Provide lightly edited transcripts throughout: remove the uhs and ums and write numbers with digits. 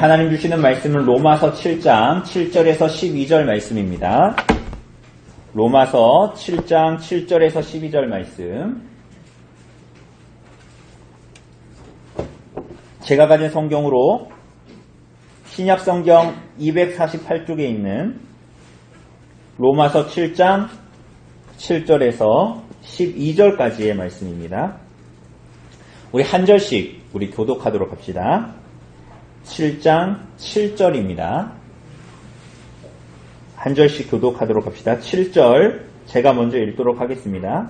하나님 주시는 말씀은 로마서 7장 7절에서 12절 말씀입니다. 로마서 7장 7절에서 12절 말씀. 제가 가진 성경으로 신약 성경 248쪽에 있는 로마서 7장 7절에서 12절까지의 말씀입니다. 우리 한 절씩 우리 교독하도록 합시다. 7장 7절입니다. 한 절씩 교독하도록 합시다. 7절 제가 먼저 읽도록 하겠습니다.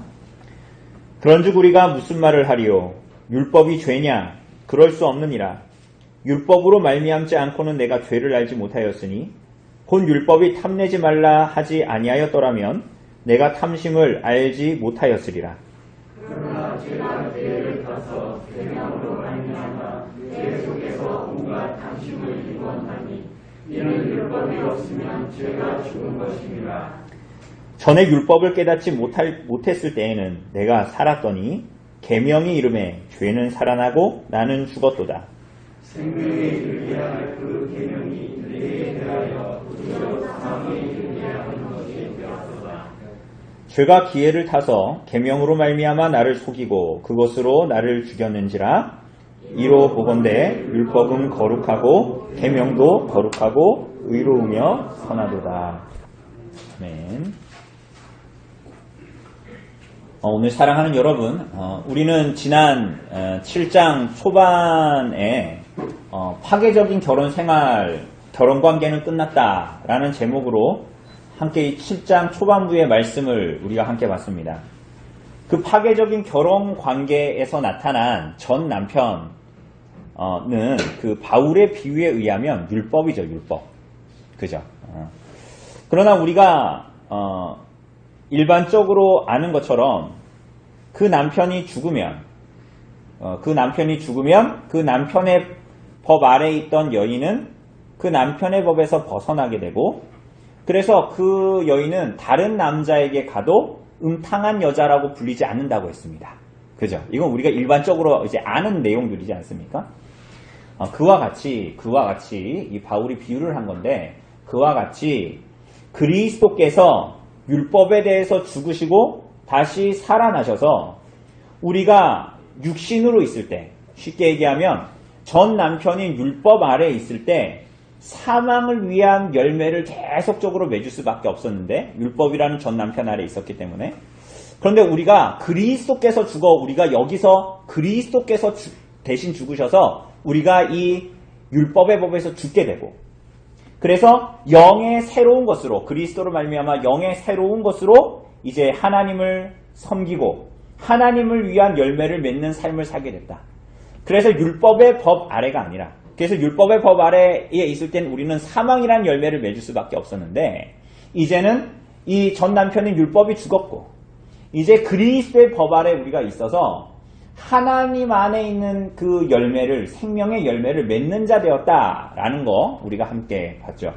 그런즉 우리가 무슨 말을 하리요? 율법이 죄냐? 그럴 수 없느니라. 율법으로 말미암지 않고는 내가 죄를 알지 못하였으니 곧 율법이 탐내지 말라 하지 아니하였더라면 내가 탐심을 알지 못하였으리라. 그러나 제가 죄를 타서 계명으로 말미암아 죄 속에서 온갖 탐심을 이원하니 이는 율법이 없으면 죄가 죽은 것이니라. 전에 율법을 깨닫지 못했을 때에는 내가 살았더니 계명이 이름에 죄는 살아나고 나는 죽었도다. 생명에 이르게 할 그 계명이 내게 대하여 그저 사망에 이르게 하는 것이 되었도다. 죄가 기회를 타서 계명으로 말미암아 나를 속이고 그것으로 나를 죽였는지라. 이로 보건대 율법은 거룩하고 계명도 거룩하고 의로우며 선하도다. 아멘. 오늘 사랑하는 여러분, 우리는 지난 7장 초반에 파괴적인 결혼 생활, 결혼 관계는 끝났다라는 제목으로 함께 7장 초반부의 말씀을 우리가 함께 봤습니다. 그 파괴적인 결혼 관계에서 나타난 전 남편은 그 바울의 비유에 의하면 율법이죠, 율법. 그죠? 그러나 우리가 일반적으로 아는 것처럼 그 남편이 죽으면 그 남편의 법 아래에 있던 여인은 그 남편의 법에서 벗어나게 되고, 그래서 그 여인은 다른 남자에게 가도 음탕한 여자라고 불리지 않는다고 했습니다. 그죠? 이건 우리가 일반적으로 이제 아는 내용들이지 않습니까? 그와 같이 이 바울이 비유를 한 건데, 그와 같이 그리스도께서 율법에 대해서 죽으시고 다시 살아나셔서 우리가 육신으로 있을 때, 쉽게 얘기하면 전 남편인 율법 아래에 있을 때 사망을 위한 열매를 계속적으로 맺을 수밖에 없었는데, 율법이라는 전 남편 아래에 있었기 때문에. 그런데 우리가 그리스도께서 죽어, 우리가 여기서 그리스도께서 대신 죽으셔서 우리가 이 율법의 법에서 죽게 되고, 그래서 영의 새로운 것으로, 그리스도로 말미암아 영의 새로운 것으로 이제 하나님을 섬기고 하나님을 위한 열매를 맺는 삶을 살게 됐다. 그래서 율법의 법 아래가 아니라, 그래서 율법의 법 아래에 있을 땐 우리는 사망이란 열매를 맺을 수밖에 없었는데, 이제는 이 전 남편인 율법이 죽었고 이제 그리스도의 법 아래 우리가 있어서 하나님 안에 있는 그 열매를, 생명의 열매를 맺는 자 되었다라는 거 우리가 함께 봤죠.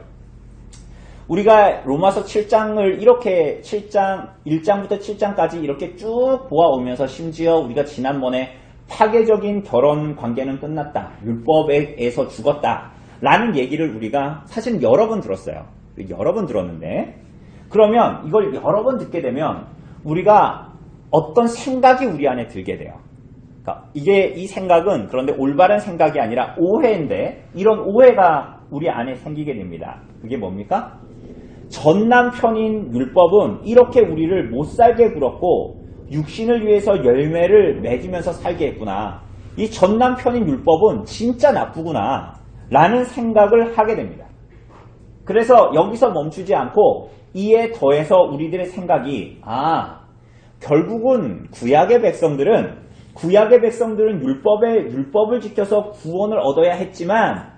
우리가 로마서 7장을 이렇게 1장부터 7장까지 이렇게 쭉 보아오면서, 심지어 우리가 지난번에 파괴적인 결혼 관계는 끝났다, 율법에서 죽었다 라는 얘기를 우리가 사실 여러 번 들었어요. 여러 번 들었는데, 그러면 이걸 여러 번 듣게 되면 우리가 어떤 생각이 우리 안에 들게 돼요. 그러니까 이 생각은 그런데 올바른 생각이 아니라 오해인데, 이런 오해가 우리 안에 생기게 됩니다. 그게 뭡니까? 전 남편인 율법은 이렇게 우리를 못 살게 굴었고 육신을 위해서 열매를 맺으면서 살게 했구나. 이 전 남편인 율법은 진짜 나쁘구나 라는 생각을 하게 됩니다. 그래서 여기서 멈추지 않고 이에 더해서 우리들의 생각이, 결국은 구약의 백성들은 율법을 지켜서 구원을 얻어야 했지만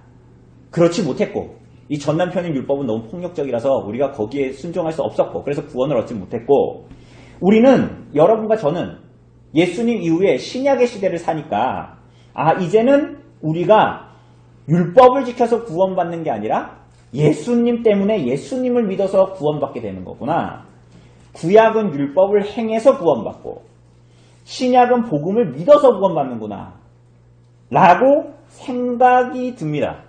그렇지 못했고, 이 전 남편인 율법은 너무 폭력적이라서 우리가 거기에 순종할 수 없었고, 그래서 구원을 얻지 못했고, 우리는, 여러분과 저는 예수님 이후에 신약의 시대를 사니까 이제는 우리가 율법을 지켜서 구원받는 게 아니라 예수님 때문에, 예수님을 믿어서 구원받게 되는 거구나. 구약은 율법을 행해서 구원받고 신약은 복음을 믿어서 구원받는구나 라고 생각이 듭니다.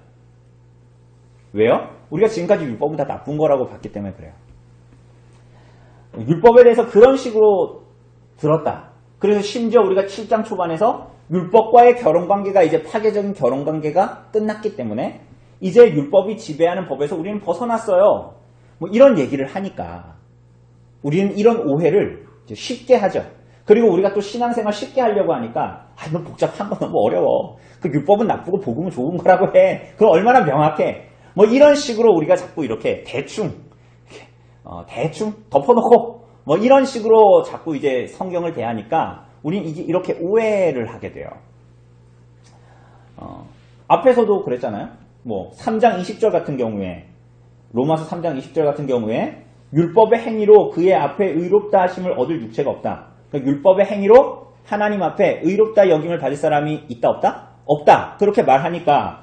왜요? 우리가 지금까지 율법은 다 나쁜 거라고 봤기 때문에 그래요. 율법에 대해서 그런 식으로 들었다. 그래서 심지어 우리가 7장 초반에서 율법과의 결혼관계가 이제 파괴적인 결혼관계가 끝났기 때문에 이제 율법이 지배하는 법에서 우리는 벗어났어요. 뭐 이런 얘기를 하니까 우리는 이런 오해를 쉽게 하죠. 그리고 우리가 또 신앙생활 쉽게 하려고 하니까 너무 복잡한 거 너무 어려워. 그 율법은 나쁘고 복음은 좋은 거라고 해. 그럼 얼마나 명확해. 뭐 이런 식으로 우리가 자꾸 이렇게 대충 덮어놓고 뭐 이런 식으로 자꾸 이제 성경을 대하니까 우린 이게 이렇게 오해를 하게 돼요. 앞에서도 그랬잖아요. 뭐 3장 20절 같은 경우에 로마서 3장 20절 같은 경우에 율법의 행위로 그의 앞에 의롭다 하심을 얻을 육체가 없다. 그러니까 율법의 행위로 하나님 앞에 의롭다 여김을 받을 사람이 있다 없다? 없다. 그렇게 말하니까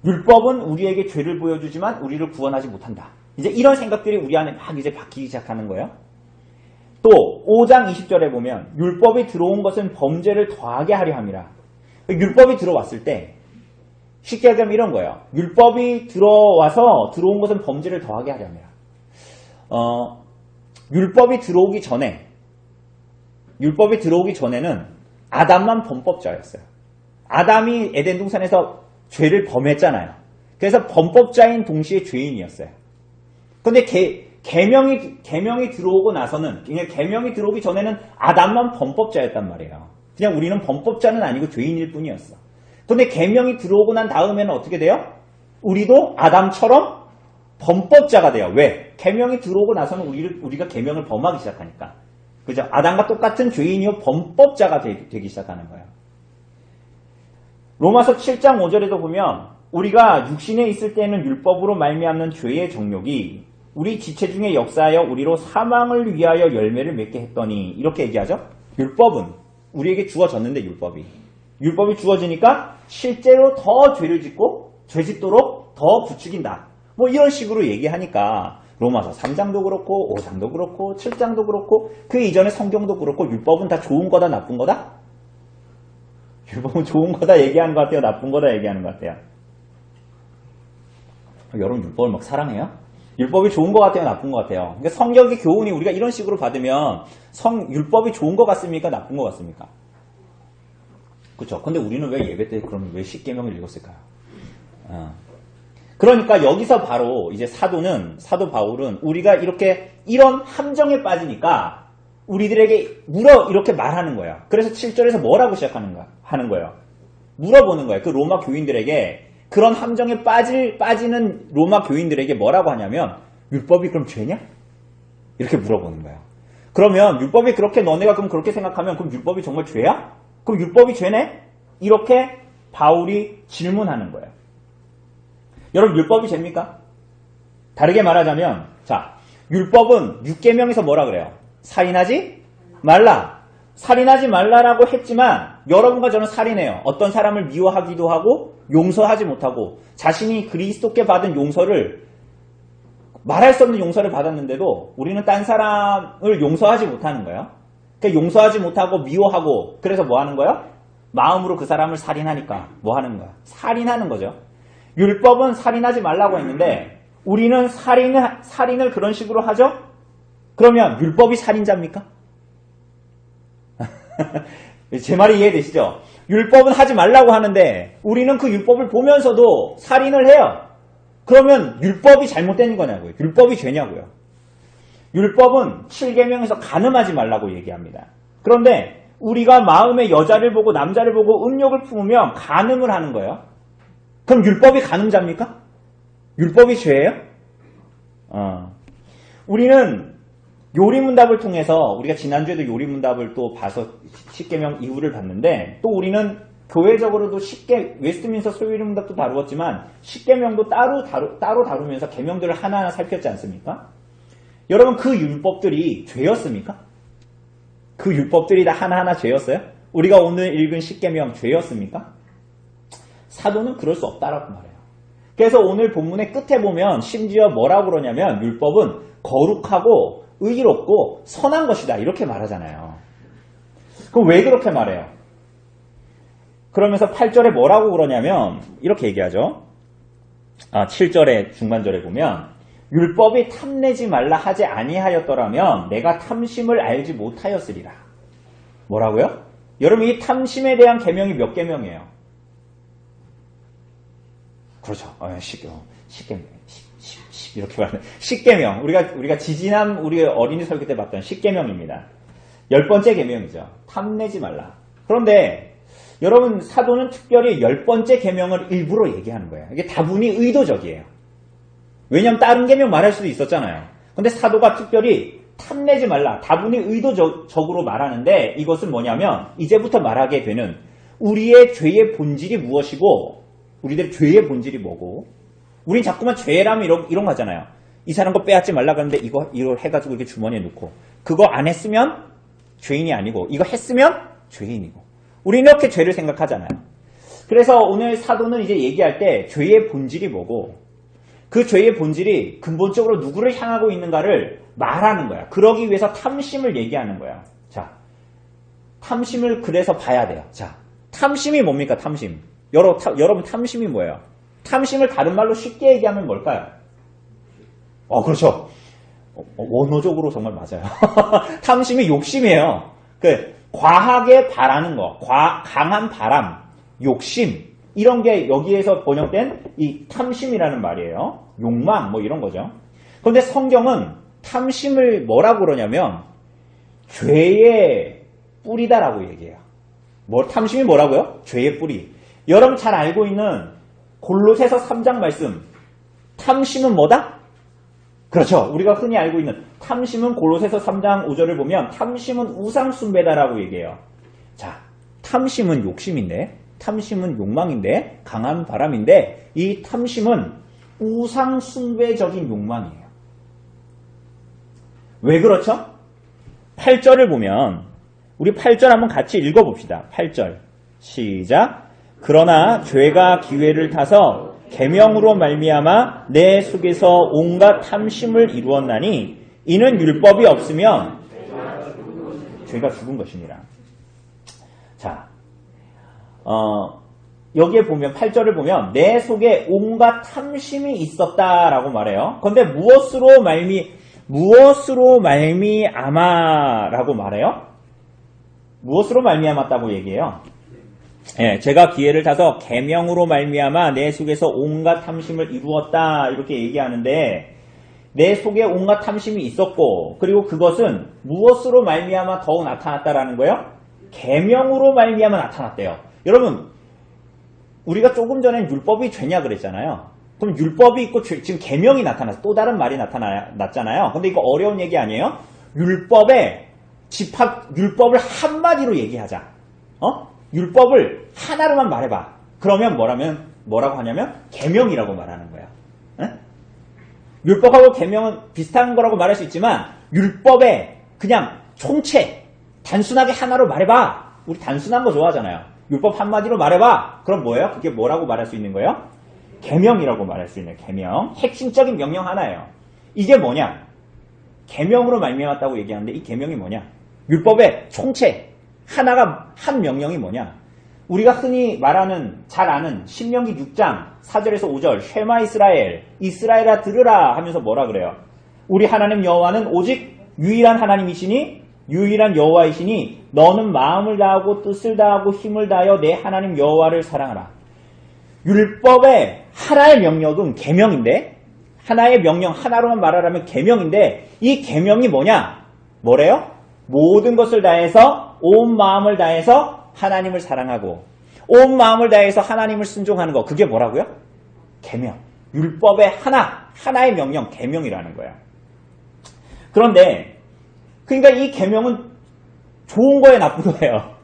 율법은 우리에게 죄를 보여주지만 우리를 구원하지 못한다. 이제 이런 생각들이 우리 안에 막 이제 바뀌기 시작하는 거예요. 또 5장 20절에 보면 율법이 들어온 것은 범죄를 더하게 하려 함이라. 율법이 들어왔을 때 쉽게 얘기하면 이런 거예요. 율법이 들어온 것은 범죄를 더하게 하려 함이라. 율법이 들어오기 전에는 아담만 범법자였어요. 아담이 에덴 동산에서 죄를 범했잖아요. 그래서 범법자인 동시에 죄인이었어요. 근데 계명이 들어오고 나서는, 그냥 계명이 들어오기 전에는 아담만 범법자였단 말이에요. 그냥 우리는 범법자는 아니고 죄인일 뿐이었어. 근데 계명이 들어오고 난 다음에는 어떻게 돼요? 우리도 아담처럼 범법자가 돼요. 왜? 계명이 들어오고 나서는 우리가 계명을 범하기 시작하니까. 그죠? 아담과 똑같은 죄인이요 범법자가 되기 시작하는 거예요. 로마서 7장 5절에도 보면 우리가 육신에 있을 때는 율법으로 말미암는 죄의 정욕이 우리 지체 중에 역사하여 우리로 사망을 위하여 열매를 맺게 했더니 이렇게 얘기하죠. 율법은 우리에게 주어졌는데 율법이 주어지니까 실제로 더 죄를 짓고 죄 짓도록 더 부추긴다. 뭐 이런 식으로 얘기하니까 로마서 3장도 그렇고 5장도 그렇고 7장도 그렇고 그 이전의 성경도 그렇고 율법은 다 좋은 거다 나쁜 거다? 율법은 좋은 거다 얘기하는 것 같아요? 나쁜 거다 얘기하는 것 같아요? 여러분 율법을 막 사랑해요? 율법이 좋은 것 같아요? 나쁜 것 같아요? 그러니까 성경의 교훈이 우리가 이런 식으로 받으면 율법이 좋은 것 같습니까? 나쁜 것 같습니까? 그렇죠. 근데 우리는 왜 예배 때 그러면 왜 십계명을 읽었을까요? 그러니까 여기서 바로 이제 사도 바울은 우리가 이런 함정에 빠지니까 우리들에게 이렇게 말하는 거예요. 그래서 7절에서 뭐라고 하는 거예요? 물어보는 거예요. 그 로마 교인들에게 그런 함정에 빠지는 로마 교인들에게 뭐라고 하냐면 율법이 그럼 죄냐? 이렇게 물어보는 거예요. 그러면 율법이 그렇게 너네가 그럼 그렇게 생각하면 그럼 율법이 정말 죄야? 그럼 율법이 죄네? 이렇게 바울이 질문하는 거예요. 여러분 율법이 죄입니까? 다르게 말하자면 율법은 6계명에서 뭐라 그래요? 살인하지 말라. 살인하지 말라라고 했지만 여러분과 저는 살인해요. 어떤 사람을 미워하기도 하고 용서하지 못하고 자신이 그리스도께 받은 용서를 말할 수 없는 용서를 받았는데도 우리는 딴 사람을 용서하지 못하는 거예요. 그러니까 용서하지 못하고 미워하고 그래서 뭐 하는 거예요? 마음으로 그 사람을 살인하니까 뭐 하는 거야? 살인하는 거죠. 율법은 살인하지 말라고 했는데 우리는 살인을 그런 식으로 하죠? 그러면 율법이 살인자입니까? 제 말이 이해되시죠? 율법은 하지 말라고 하는데 우리는 그 율법을 보면서도 살인을 해요. 그러면 율법이 잘못된 거냐고요? 율법이 죄냐고요? 율법은 7계명에서 간음하지 말라고 얘기합니다. 그런데 우리가 마음에 여자를 보고 남자를 보고 음욕을 품으면 간음을 하는 거예요. 그럼 율법이 간음자입니까? 율법이 죄예요? 우리는 요리문답을 통해서 우리가 지난주에도 요리문답을 또 봐서 10계명 이후를 봤는데 또 우리는 교회적으로도 웨스트민스터 소요리문답도 다루었지만 10계명도 따로 다루면서 계명들을 하나하나 살폈지 않습니까? 여러분 그 율법들이 죄였습니까? 그 율법들이 다 하나하나 죄였어요? 우리가 오늘 읽은 10계명 죄였습니까? 사도는 그럴 수 없다라고 말해요. 그래서 오늘 본문의 끝에 보면 심지어 뭐라고 그러냐면 율법은 거룩하고 의롭고 선한 것이다 이렇게 말하잖아요. 그럼 왜 그렇게 말해요? 그러면서 8절에 뭐라고 그러냐면 이렇게 얘기하죠. 7절의 중간절에 보면 율법이 탐내지 말라 하지 아니하였더라면 내가 탐심을 알지 못하였으리라. 뭐라고요? 여러분 이 탐심에 대한 계명이 몇 계명이에요? 그렇죠. 10계명. 이렇게 말하는 10계명. 우리가 지지난 우리 어린이 설교 때 봤던 10계명입니다. 10번째 계명이죠. 탐내지 말라. 그런데 여러분 사도는 특별히 10번째 계명을 일부러 얘기하는 거예요. 이게 다분히 의도적이에요. 왜냐하면 다른 계명 말할 수도 있었잖아요. 근데 사도가 특별히 탐내지 말라. 다분히 의도적으로 말하는데 이것은 뭐냐면 이제부터 말하게 되는 우리의 죄의 본질이 무엇이고 우리들의 죄의 본질이 뭐고 우린 자꾸만 죄라면 이런 거 하잖아요. 이 사람 거 빼앗지 말라 그러는데 이거 해가지고 이렇게 주머니에 넣고 그거 안 했으면 죄인이 아니고 이거 했으면 죄인이고 우리는 이렇게 죄를 생각하잖아요. 그래서 오늘 사도는 이제 얘기할 때 죄의 본질이 뭐고 그 죄의 본질이 근본적으로 누구를 향하고 있는가를 말하는 거야. 그러기 위해서 탐심을 얘기하는 거야. 자, 탐심을 그래서 봐야 돼요. 자, 탐심이 뭡니까? 탐심. 여러분 탐심이 뭐예요? 탐심을 다른 말로 쉽게 얘기하면 뭘까요? 그렇죠. 원어적으로 정말 맞아요. 탐심이 욕심이에요. 과하게 바라는 거, 강한 바람, 욕심 이런 게 여기에서 번역된 이 탐심이라는 말이에요. 욕망 뭐 이런 거죠. 그런데 성경은 탐심을 뭐라고 그러냐면 죄의 뿌리다라고 얘기해요. 탐심이 뭐라고요? 죄의 뿌리. 여러분 잘 알고 있는 골로새서 3장 말씀. 탐심은 뭐다? 그렇죠. 우리가 흔히 알고 있는 탐심은 골로새서 3장 5절을 보면 탐심은 우상숭배다라고 얘기해요. 자, 탐심은 욕심인데 탐심은 욕망인데 강한 바람인데 이 탐심은 우상숭배적인 욕망이에요. 왜 그렇죠? 8절을 보면 우리 8절 한번 같이 읽어봅시다. 8절 시작. 그러나 죄가 기회를 타서 계명으로 말미암아 내 속에서 온갖 탐심을 이루었나니 이는 율법이 없으면 죄가 죽은 것이니라. 자, 여기에 보면 8절을 보면 내 속에 온갖 탐심이 있었다라고 말해요. 그런데 무엇으로 말미암아라고 말해요? 무엇으로 말미암았다고 얘기해요? 예, 제가 기회를 타서 계명으로 말미암아 내 속에서 온갖 탐심을 이루었다 이렇게 얘기하는데 내 속에 온갖 탐심이 있었고 그리고 그것은 무엇으로 말미암아 더욱 나타났다라는 거예요? 계명으로 말미암아 나타났대요. 여러분 우리가 조금 전에 율법이 죄냐 그랬잖아요. 그럼 율법이 있고 지금 계명이 나타나서 또 다른 말이 나타났잖아요. 근데 이거 어려운 얘기 아니에요? 율법을 한마디로 얘기하자. 율법을 하나로만 말해봐. 그러면 뭐라고 하냐면 계명이라고 말하는 거야. 율법하고 계명은 비슷한 거라고 말할 수 있지만 율법에 그냥 총체 단순하게 하나로 말해봐. 우리 단순한 거 좋아하잖아요. 율법 한마디로 말해봐. 그럼 뭐예요? 그게 뭐라고 말할 수 있는 거예요? 계명이라고 말할 수 있는 계명. 핵심적인 명령 하나예요. 이게 뭐냐? 계명으로 말미암았다고 얘기하는데 이 계명이 뭐냐? 율법의 총체 하나가 한 명령이 뭐냐? 우리가 흔히 말하는 잘 아는 신명기 6장 4절에서 5절 쉐마 이스라엘아 들으라 하면서 뭐라 그래요? 우리 하나님 여호와는 오직 유일한 하나님이시니 유일한 여호와이시니 너는 마음을 다하고 뜻을 다하고 힘을 다하여 내 하나님 여호와를 사랑하라. 율법의 하나의 명령은 계명인데 하나의 명령 하나로만 말하라면 계명인데 이 계명이 뭐냐? 뭐래요? 모든 것을 다해서 온 마음을 다해서 하나님을 사랑하고 온 마음을 다해서 하나님을 순종하는 거 그게 뭐라고요? 계명. 율법의 하나의 명령 계명이라는 거야. 그런데 그러니까 이 계명은 좋은 거에 나쁜 거예요.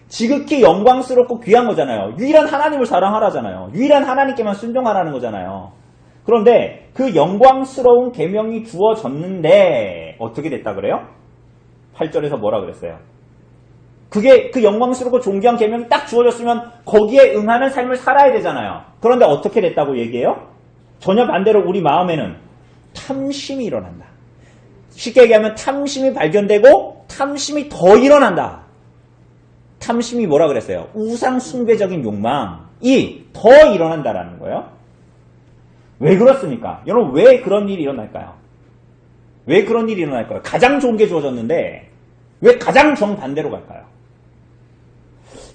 지극히 영광스럽고 귀한 거잖아요. 유일한 하나님을 사랑하라잖아요. 유일한 하나님께만 순종하라는 거잖아요. 그런데 그 영광스러운 계명이 주어졌는데 어떻게 됐다 그래요? 8절에서 뭐라 그랬어요? 그게 그 영광스럽고 존귀한 계명이 딱 주어졌으면 거기에 응하는 삶을 살아야 되잖아요. 그런데 어떻게 됐다고 얘기해요? 전혀 반대로 우리 마음에는 탐심이 일어난다. 쉽게 얘기하면 탐심이 발견되고 탐심이 더 일어난다. 탐심이 뭐라 그랬어요? 우상 숭배적인 욕망이 더 일어난다라는 거예요. 왜 그렇습니까? 여러분, 왜 그런 일이 일어날까요? 왜 그런 일이 일어날까요? 가장 좋은 게 주어졌는데 왜 가장 정반대로 갈까요?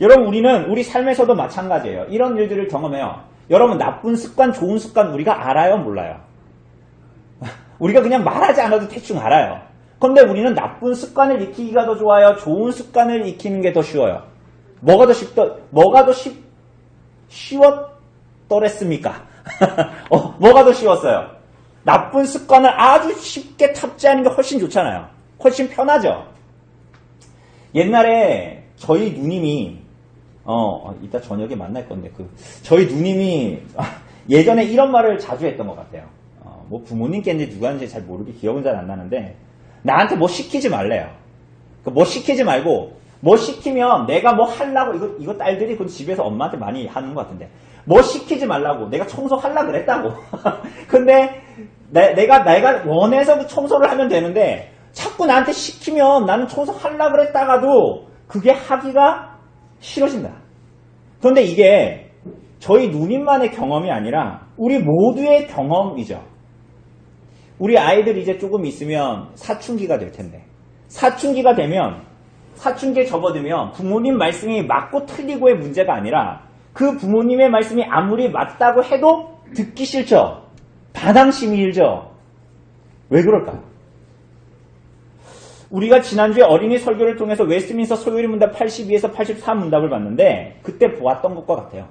여러분, 우리는 우리 삶에서도 마찬가지예요. 이런 일들을 경험해요. 여러분, 나쁜 습관, 좋은 습관 우리가 알아요? 몰라요? 우리가 그냥 말하지 않아도 대충 알아요. 그런데 우리는 나쁜 습관을 익히기가 더 좋아요? 좋은 습관을 익히는 게 더 쉬워요? 뭐가 더 쉬웠더랬습니까? 뭐가 더 쉬웠어요? 나쁜 습관을 아주 쉽게 탑재하는 게 훨씬 좋잖아요. 훨씬 편하죠. 옛날에 저희 누님이 이따 저녁에 만날 건데 저희 누님이 예전에 이런 말을 자주 했던 것 같아요. 뭐 부모님께인지 누가인지 잘 모르게 기억은 잘 안 나는데 나한테 뭐 시키지 말래요. 뭐 시키지 말고 뭐 시키면 내가 뭐 하려고 이거 딸들이 그 집에서 엄마한테 많이 하는 것 같은데 뭐 시키지 말라고 내가 청소하려고 그랬다고. 근데 내가 원해서 그 청소를 하면 되는데 자꾸 나한테 시키면 나는 청소하려고 그랬다가도 그게 하기가 싫어진다. 그런데 이게 저희 누님만의 경험이 아니라 우리 모두의 경험이죠. 우리 아이들이 이제 조금 있으면 사춘기가 될 텐데 사춘기가 되면 사춘기에 접어들면 부모님 말씀이 맞고 틀리고의 문제가 아니라 그 부모님의 말씀이 아무리 맞다고 해도 듣기 싫죠. 반항심이 일죠. 왜 그럴까요? 우리가 지난주에 어린이 설교를 통해서 웨스트민스터 소요리 문답 82에서 84 문답을 봤는데 그때 보았던 것과 같아요.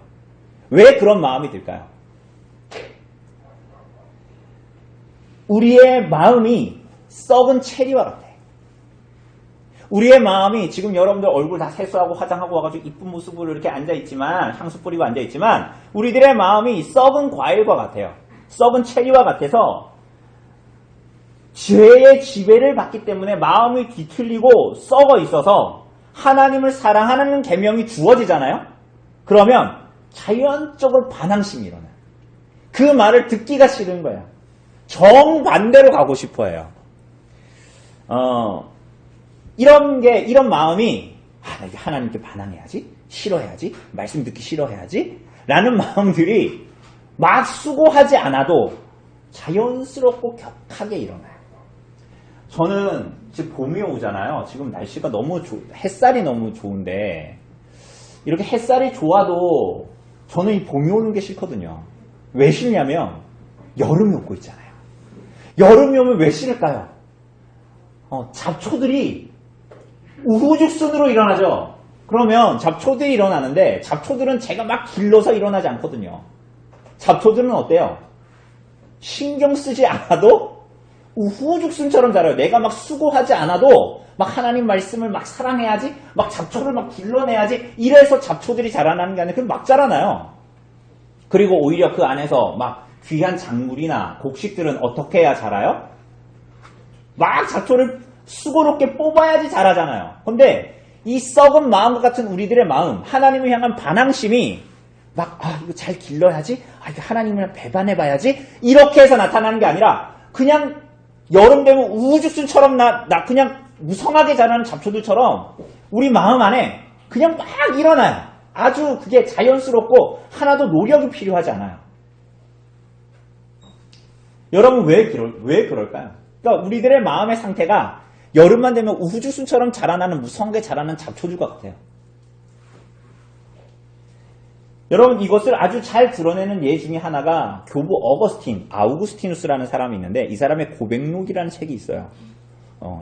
왜 그런 마음이 들까요? 우리의 마음이 썩은 체리와 같아. 우리의 마음이 지금 여러분들 얼굴 다 세수하고 화장하고 와가지고 이쁜 모습으로 이렇게 앉아있지만 향수 뿌리고 앉아있지만 우리들의 마음이 썩은 과일과 같아요. 썩은 체리와 같아서 죄의 지배를 받기 때문에 마음이 뒤틀리고 썩어 있어서 하나님을 사랑하는 계명이 주어지잖아요. 그러면 자연적으로 반항심이 일어나요. 그 말을 듣기가 싫은 거예요. 정반대로 가고 싶어 해요. 이런 마음이 하나님께 반항해야지, 싫어해야지, 말씀 듣기 싫어해야지 라는 마음들이 막 수고하지 않아도 자연스럽고 격하게 일어나요. 저는 지금 봄이 오잖아요. 지금 날씨가 햇살이 너무 좋은데 이렇게 햇살이 좋아도 저는 이 봄이 오는 게 싫거든요. 왜 싫냐면 여름이 오고 있잖아요. 여름이 오면 왜 싫을까요? 잡초들이 우후죽순으로 일어나죠. 그러면 잡초들이 일어나는데 잡초들은 제가 막 길러서 일어나지 않거든요. 잡초들은 어때요? 신경 쓰지 않아도 우후죽순처럼 자라요. 내가 막 수고하지 않아도 막 하나님 말씀을 막 사랑해야지, 막 잡초를 막 길러내야지, 이래서 잡초들이 자라나는 게 아니라 그냥 막 자라나요. 그리고 오히려 그 안에서 막 귀한 작물이나 곡식들은 어떻게 해야 자라요? 막 잡초를 수고롭게 뽑아야지 자라잖아요. 근데 이 썩은 마음과 같은 우리들의 마음, 하나님을 향한 반항심이 막 이거 잘 길러야지, 이거 하나님을 배반해봐야지 이렇게 해서 나타나는 게 아니라 그냥 여름 되면 우후죽순처럼 나 그냥 무성하게 자라는 잡초들처럼 우리 마음 안에 그냥 막 일어나요. 아주 그게 자연스럽고 하나도 노력이 필요하지 않아요. 여러분 왜 그럴까요? 그러니까 우리들의 마음의 상태가 여름만 되면 우후죽순처럼 자라나는 무성하게 자라는 잡초들과 같아요. 여러분 이것을 아주 잘 드러내는 예 중에 하나가 교부 아우구스티누스라는 사람이 있는데 이 사람의 고백록이라는 책이 있어요.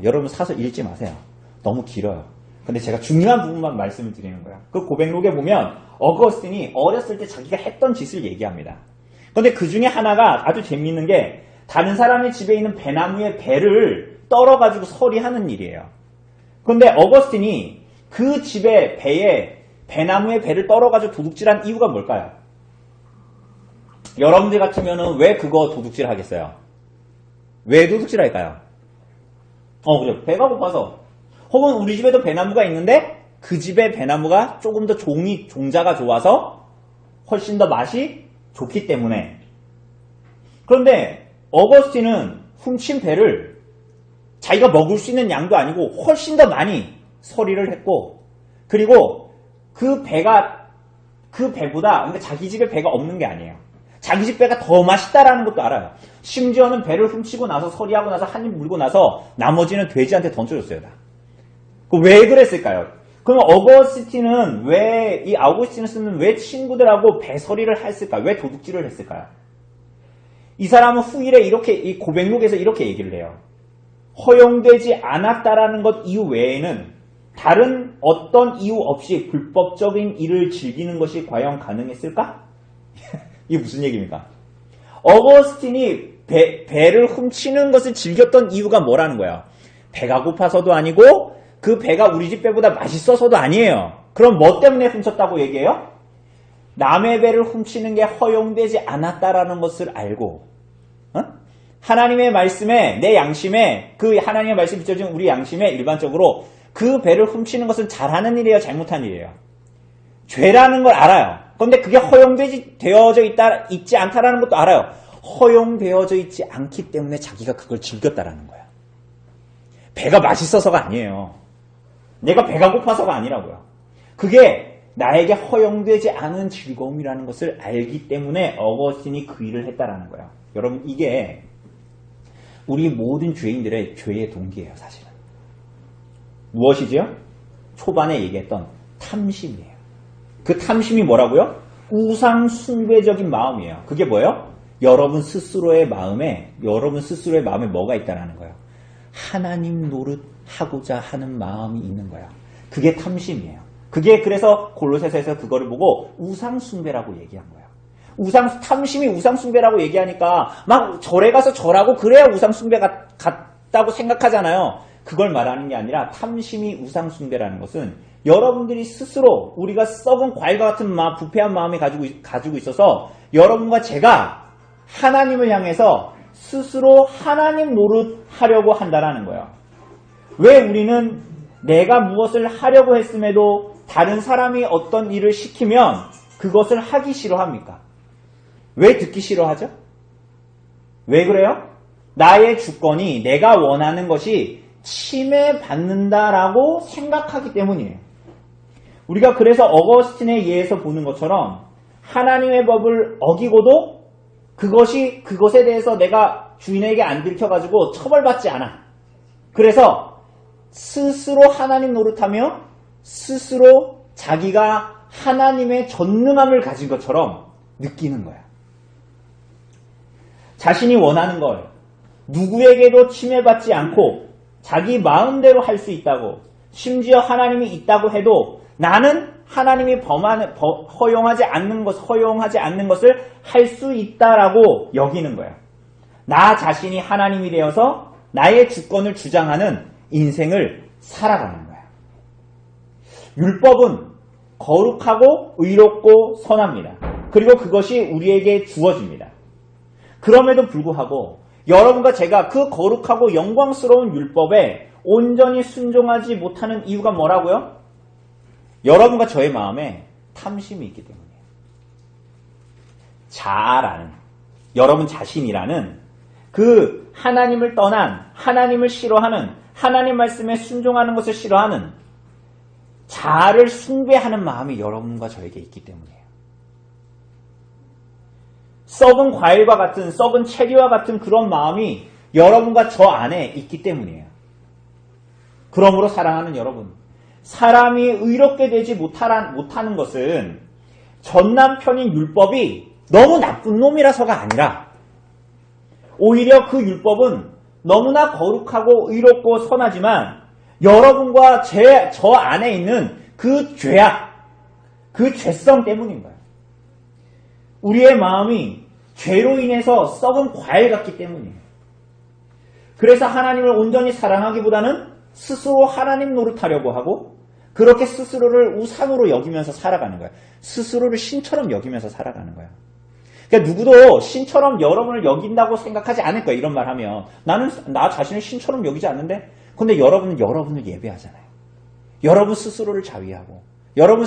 여러분 사서 읽지 마세요. 너무 길어요. 근데 제가 중요한 부분만 말씀을 드리는 거예요. 그 고백록에 보면 어거스틴이 어렸을 때 자기가 했던 짓을 얘기합니다. 근데 그 중에 하나가 아주 재미있는 게 다른 사람의 집에 있는 배나무의 배를 떨어가지고 서리하는 일이에요. 근데 어거스틴이 그 집의 배나무의 배를 떨어가지고 도둑질한 이유가 뭘까요? 여러분들 같으면은 왜 그거 도둑질 하겠어요? 왜 도둑질 할까요? 그죠. 배가 고파서. 혹은 우리 집에도 배나무가 있는데 그 집의 배나무가 조금 더 종자가 좋아서 훨씬 더 맛이 좋기 때문에. 그런데 어거스틴은 훔친 배를 자기가 먹을 수 있는 양도 아니고 훨씬 더 많이 서리를 했고, 그리고 그 배보다, 그러니까 자기 집에 배가 없는 게 아니에요. 자기 집 배가 더 맛있다라는 것도 알아요. 심지어는 배를 훔치고 나서 서리하고 나서 한 입 물고 나서 나머지는 돼지한테 던져줬어요. 다. 왜 그랬을까요? 그럼 어거스틴은 이 아우구스티누스는 왜 친구들하고 배서리를 했을까요? 왜 도둑질을 했을까요? 이 사람은 후일에 이 고백록에서 이렇게 얘기를 해요. 허용되지 않았다라는 것 이유 외에는 다른 어떤 이유 없이 불법적인 일을 즐기는 것이 과연 가능했을까? 이게 무슨 얘기입니까? 어거스틴이 배를 훔치는 것을 즐겼던 이유가 뭐라는 거야? 배가 고파서도 아니고 그 배가 우리 집 배보다 맛있어서도 아니에요. 그럼 뭐 때문에 훔쳤다고 얘기해요? 남의 배를 훔치는 게 허용되지 않았다라는 것을 알고 하나님의 말씀에 내 양심에 그 하나님의 말씀이 비춰진 우리 양심에 일반적으로 그 배를 훔치는 것은 잘하는 일이에요? 잘못한 일이에요? 죄라는 걸 알아요. 그런데 그게 허용되어져 있지 않다라는 것도 알아요. 허용되어져 있지 않기 때문에 자기가 그걸 즐겼다라는 거야. 배가 맛있어서가 아니에요. 내가 배가 고파서가 아니라고요. 그게 나에게 허용되지 않은 즐거움이라는 것을 알기 때문에 어거스틴이 그 일을 했다라는 거예요. 여러분 이게 우리 모든 죄인들의 죄의 동기예요. 사실은. 무엇이지요? 초반에 얘기했던 탐심이에요. 그 탐심이 뭐라고요? 우상 숭배적인 마음이에요. 그게 뭐예요? 여러분 스스로의 마음에 뭐가 있다라는 거예요. 하나님 노릇하고자 하는 마음이 있는 거예요. 그게 탐심이에요. 그게 그래서 골로새서에서 그거를 보고 우상 숭배라고 얘기한 거예요. 탐심이 우상 숭배라고 얘기하니까 막 절에 가서 절하고 그래야 우상 숭배 같다고 생각하잖아요. 그걸 말하는 게 아니라 탐심이 우상 숭배라는 것은 여러분들이 스스로 우리가 썩은 과일과 같은 부패한 마음을 가지고 있어서 여러분과 제가 하나님을 향해서 스스로 하나님 노릇하려고 한다라는 거예요. 왜 우리는 내가 무엇을 하려고 했음에도 다른 사람이 어떤 일을 시키면 그것을 하기 싫어합니까? 왜 듣기 싫어하죠? 왜 그래요? 나의 주권이 내가 원하는 것이 침해받는다라고 생각하기 때문이에요. 우리가 그래서 어거스틴에 의해서 보는 것처럼 하나님의 법을 어기고도 그것에 대해서 내가 주인에게 안 들켜가지고 처벌받지 않아. 그래서 스스로 하나님 노릇하며 스스로 자기가 하나님의 전능함을 가진 것처럼 느끼는 거야. 자신이 원하는 걸 누구에게도 침해받지 않고 자기 마음대로 할 수 있다고, 심지어 하나님이 있다고 해도 나는 하나님이 허용하지 않는 것을 할 수 있다라고 여기는 거야. 나 자신이 하나님이 되어서 나의 주권을 주장하는 인생을 살아가는 거야. 율법은 거룩하고 의롭고 선합니다. 그리고 그것이 우리에게 주어집니다. 그럼에도 불구하고 여러분과 제가 그 거룩하고 영광스러운 율법에 온전히 순종하지 못하는 이유가 뭐라고요? 여러분과 저의 마음에 탐심이 있기 때문이에요. 자아라는, 여러분 자신이라는 그 하나님을 떠난, 하나님을 싫어하는, 하나님 말씀에 순종하는 것을 싫어하는 자아를 숭배하는 마음이 여러분과 저에게 있기 때문이에요. 썩은 과일과 같은, 썩은 체리와 같은 그런 마음이 여러분과 저 안에 있기 때문이에요. 그러므로 사랑하는 여러분, 사람이 의롭게 되지 못하는 것은 전 남편인 율법이 너무 나쁜 놈이라서가 아니라 오히려 그 율법은 너무나 거룩하고 의롭고 선하지만 여러분과 저 안에 있는 그 죄악, 그 죄성 때문인 거예요. 우리의 마음이 죄로 인해서 썩은 과일 같기 때문이에요. 그래서 하나님을 온전히 사랑하기보다는 스스로 하나님 노릇하려고 하고 그렇게 스스로를 우상으로 여기면서 살아가는 거예요. 스스로를 신처럼 여기면서 살아가는 거예요. 그러니까 누구도 신처럼 여러분을 여긴다고 생각하지 않을 거예요. 이런 말 하면. 나는 나 자신을 신처럼 여기지 않는데 근데 여러분은 여러분을 예배하잖아요. 여러분 스스로를 자위하고 여러분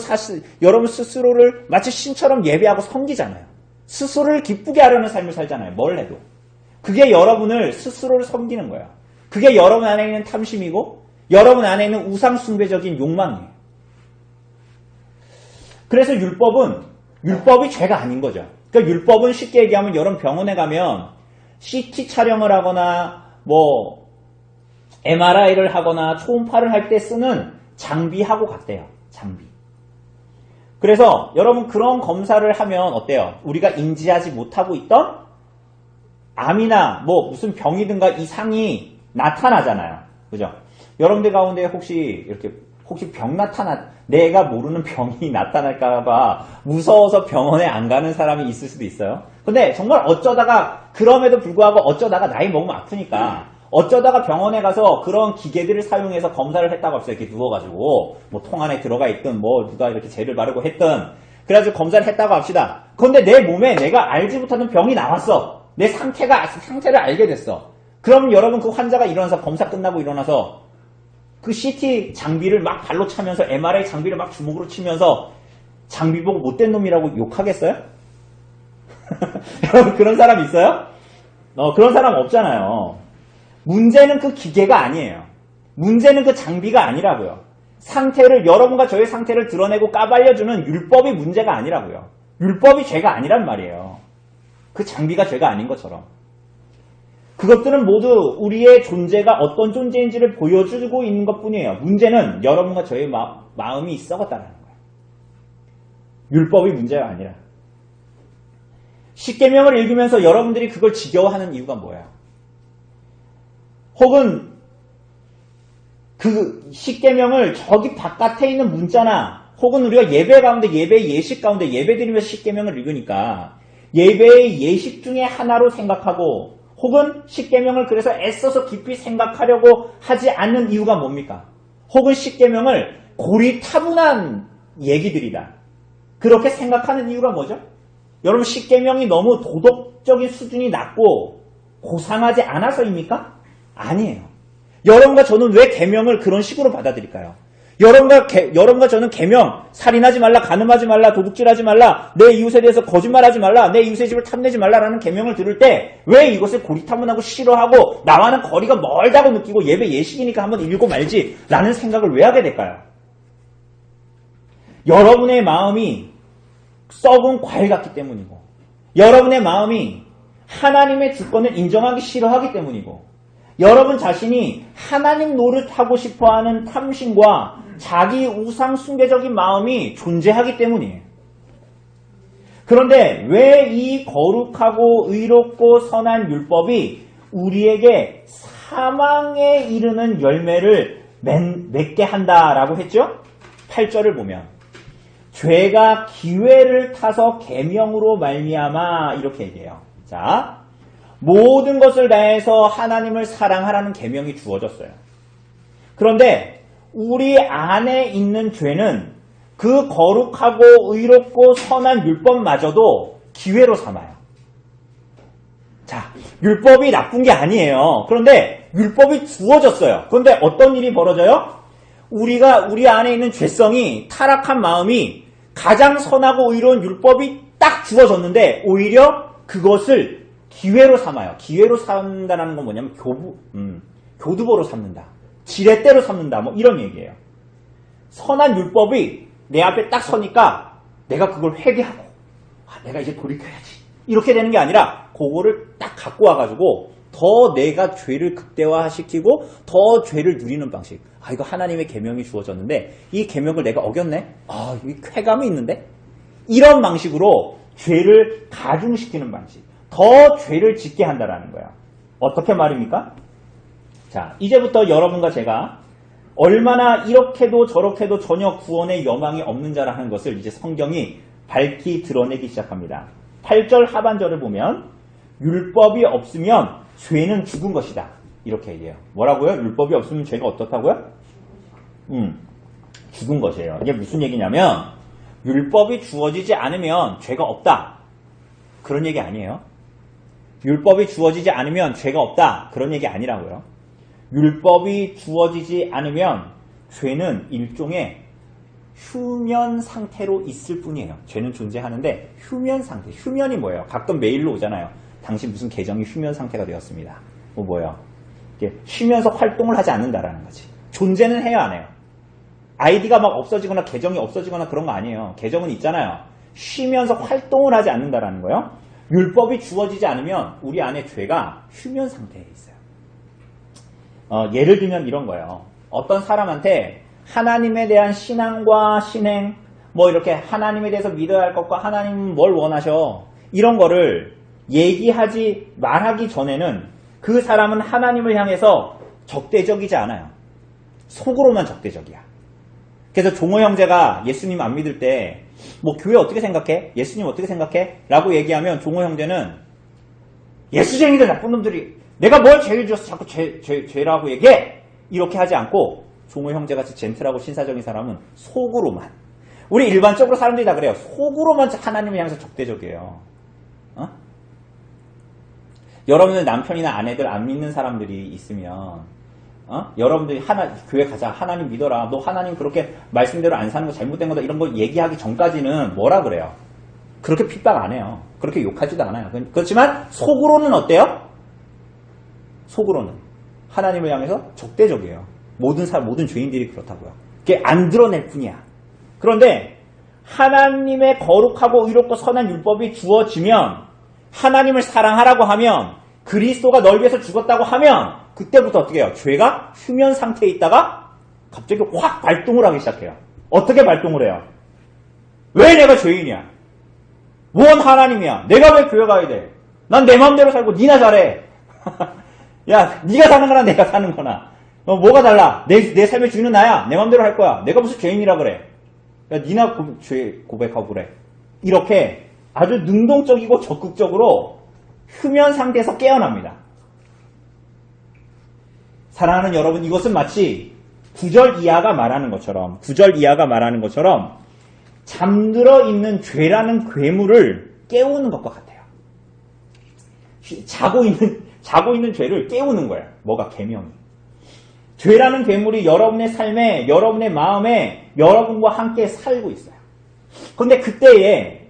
스스로를 마치 신처럼 예배하고 섬기잖아요. 스스로를 기쁘게 하려는 삶을 살잖아요. 뭘 해도. 그게 여러분을 스스로를 섬기는 거예요. 그게 여러분 안에 있는 탐심이고 여러분 안에 있는 우상 숭배적인 욕망이에요. 그래서 율법이 죄가 아닌 거죠. 그러니까 율법은 쉽게 얘기하면 여러분 병원에 가면 CT 촬영을 하거나 뭐 MRI를 하거나 초음파를 할 때 쓰는 장비하고 같대요. 장비. 그래서 여러분 그런 검사를 하면 어때요? 우리가 인지하지 못하고 있던 암이나 뭐 무슨 병이든가 이상이 나타나잖아요. 그죠? 여러분들 가운데 혹시 병 내가 모르는 병이 나타날까봐 무서워서 병원에 안 가는 사람이 있을 수도 있어요. 근데 정말 어쩌다가, 그럼에도 불구하고 어쩌다가 나이 먹으면 아프니까 어쩌다가 병원에 가서 그런 기계들을 사용해서 검사를 했다고 합시다. 이렇게 누워가지고 뭐 통 안에 들어가 있든 뭐 누가 이렇게 젤을 바르고 했든 그래가지고 검사를 했다고 합시다. 그런데 내 몸에 내가 알지 못하는 병이 나왔어. 내 상태를 알게 됐어. 그럼 여러분 그 환자가 일어나서 검사 끝나고 일어나서 그 CT 장비를 막 발로 차면서 MRI 장비를 막 주먹으로 치면서 장비 보고 못된 놈이라고 욕하겠어요? 여러분 그런 사람 있어요? 그런 사람 없잖아요. 문제는 그 기계가 아니에요. 문제는 그 장비가 아니라고요. 여러분과 저의 상태를 드러내고 까발려주는 율법이 문제가 아니라고요. 율법이 죄가 아니란 말이에요. 그 장비가 죄가 아닌 것처럼. 그것들은 모두 우리의 존재가 어떤 존재인지를 보여주고 있는 것뿐이에요. 문제는 여러분과 저의 마음이 썩었다는 거예요. 율법이 문제가 아니라. 십계명을 읽으면서 여러분들이 그걸 지겨워하는 이유가 뭐예요? 혹은 그 십계명을 저기 바깥에 있는 문자나 혹은 우리가 예배 가운데 예식 가운데 예배 드리면서 십계명을 읽으니까 예배의 예식 중에 하나로 생각하고 혹은 십계명을 그래서 애써서 깊이 생각하려고 하지 않는 이유가 뭡니까? 혹은 십계명을 고리타분한 얘기들이다. 그렇게 생각하는 이유가 뭐죠? 여러분 십계명이 너무 도덕적인 수준이 낮고 고상하지 않아서입니까? 아니에요. 여러분과 저는 왜 계명을 그런 식으로 받아들일까요? 여러분과 저는 계명, 살인하지 말라, 간음하지 말라, 도둑질하지 말라, 내 이웃에 대해서 거짓말하지 말라, 내 이웃의 집을 탐내지 말라라는 계명을 들을 때 왜 이것을 고리타분하고 싫어하고 나와는 거리가 멀다고 느끼고 예배 예식이니까 한번 읽고 말지 라는 생각을 왜 하게 될까요? 여러분의 마음이 썩은 과일 같기 때문이고 여러분의 마음이 하나님의 주권을 인정하기 싫어하기 때문이고 여러분 자신이 하나님 노릇하고 싶어하는 탐심과 자기 우상 숭배적인 마음이 존재하기 때문이에요. 그런데 왜 이 거룩하고 의롭고 선한 율법이 우리에게 사망에 이르는 열매를 맺게 한다라고 했죠? 8절을 보면 죄가 기회를 타서 계명으로 말미암아 이렇게 얘기해요. 자, 모든 것을 다해서 하나님을 사랑하라는 계명이 주어졌어요. 그런데 우리 안에 있는 죄는 그 거룩하고 의롭고 선한 율법마저도 기회로 삼아요. 자, 율법이 나쁜 게 아니에요. 그런데 율법이 주어졌어요. 그런데 어떤 일이 벌어져요? 우리 안에 있는 죄성이 타락한 마음이 가장 선하고 의로운 율법이 딱 주어졌는데 오히려 그것을 기회로 삼아요. 기회로 삼는다는 건 뭐냐면 교두보로 삼는다. 지렛대로 삼는다. 뭐 이런 얘기예요. 선한 율법이 내 앞에 딱 서니까 내가 그걸 회개하고 내가 이제 돌이켜야지. 이렇게 되는 게 아니라 그거를 딱 갖고 와가지고 더 내가 죄를 극대화시키고 더 죄를 누리는 방식. 이거 하나님의 계명이 주어졌는데 이 계명을 내가 어겼네? 이 쾌감이 있는데? 이런 방식으로 죄를 가중시키는 방식. 더 죄를 짓게 한다라는 거야. 어떻게 말입니까? 자, 이제부터 여러분과 제가 얼마나 이렇게도 저렇게도 전혀 구원의 여망이 없는 자라는 것을 이제 성경이 밝히 드러내기 시작합니다. 8절 하반절을 보면 율법이 없으면 죄는 죽은 것이다. 이렇게 얘기해요. 뭐라고요? 율법이 없으면 죄가 어떻다고요? 죽은 것이에요. 이게 무슨 얘기냐면 율법이 주어지지 않으면 죄가 없다. 그런 얘기 아니에요. 율법이 주어지지 않으면 죄가 없다. 그런 얘기 아니라고요. 율법이 주어지지 않으면 죄는 일종의 휴면 상태로 있을 뿐이에요. 죄는 존재하는데 휴면 상태. 휴면이 뭐예요? 가끔 메일로 오잖아요. 당신 무슨 계정이 휴면 상태가 되었습니다. 뭐예요? 쉬면서 활동을 하지 않는다라는 거지. 존재는 해야 안 해요. 아이디가 막 없어지거나 계정이 없어지거나 그런 거 아니에요. 계정은 있잖아요. 쉬면서 활동을 하지 않는다라는 거예요. 율법이 주어지지 않으면 우리 안에 죄가 휴면 상태에 있어요. 예를 들면 이런 거예요. 어떤 사람한테 하나님에 대한 신앙과 신행, 뭐 이렇게 하나님에 대해서 믿어야 할 것과 하나님은 뭘 원하셔, 이런 거를 말하기 전에는 그 사람은 하나님을 향해서 적대적이지 않아요. 속으로만 적대적이야. 그래서 종호 형제가 예수님 안 믿을 때 뭐 교회 어떻게 생각해? 예수님 어떻게 생각해? 라고 얘기하면 종호 형제는 예수쟁이들 나쁜 놈들이 내가 뭘 죄를 지어서 자꾸 죄라고 얘기해? 이렇게 하지 않고 종호 형제같이 젠틀하고 신사적인 사람은 속으로만, 우리 일반적으로 사람들이 다 그래요. 속으로만 하나님을 향해서 적대적이에요. 여러분들 남편이나 아내들 안 믿는 사람들이 있으면 여러분들이 교회 가자, 하나님 믿어라, 너 하나님 그렇게 말씀대로 안 사는 거 잘못된 거다, 이런 거 얘기하기 전까지는 뭐라 그래요? 그렇게 핍박 안 해요. 그렇게 욕하지도 않아요. 그렇지만 속으로는 어때요? 속으로는 하나님을 향해서 적대적이에요. 모든 죄인들이 그렇다고요. 그게 안 드러낼 뿐이야. 그런데 하나님의 거룩하고 의롭고 선한 율법이 주어지면, 하나님을 사랑하라고 하면, 그리스도가 널 위해서 죽었다고 하면, 그때부터 어떻게 해요? 죄가 휴면 상태에 있다가 갑자기 확 발동을 하기 시작해요. 어떻게 발동을 해요? 왜 내가 죄인이야? 뭔 하나님이야? 내가 왜 교회 가야 돼? 난 내 마음대로 살고 니나 잘해. 야, 니가 사는 거나 내가 사는 거나 뭐가 달라? 내 삶의 주인은 나야. 내 마음대로 할 거야. 내가 무슨 죄인이라 그래? 야, 니나 죄 고백하고 그래. 이렇게 아주 능동적이고 적극적으로 휴면 상태에서 깨어납니다. 사랑하는 여러분, 이것은 마치 9절 이하가 말하는 것처럼 잠들어 있는 죄라는 괴물을 깨우는 것과 같아요. 자고 있는 죄를 깨우는 거예요. 뭐가? 계명이. 죄라는 괴물이 여러분의 삶에, 여러분의 마음에, 여러분과 함께 살고 있어요. 그런데 그때에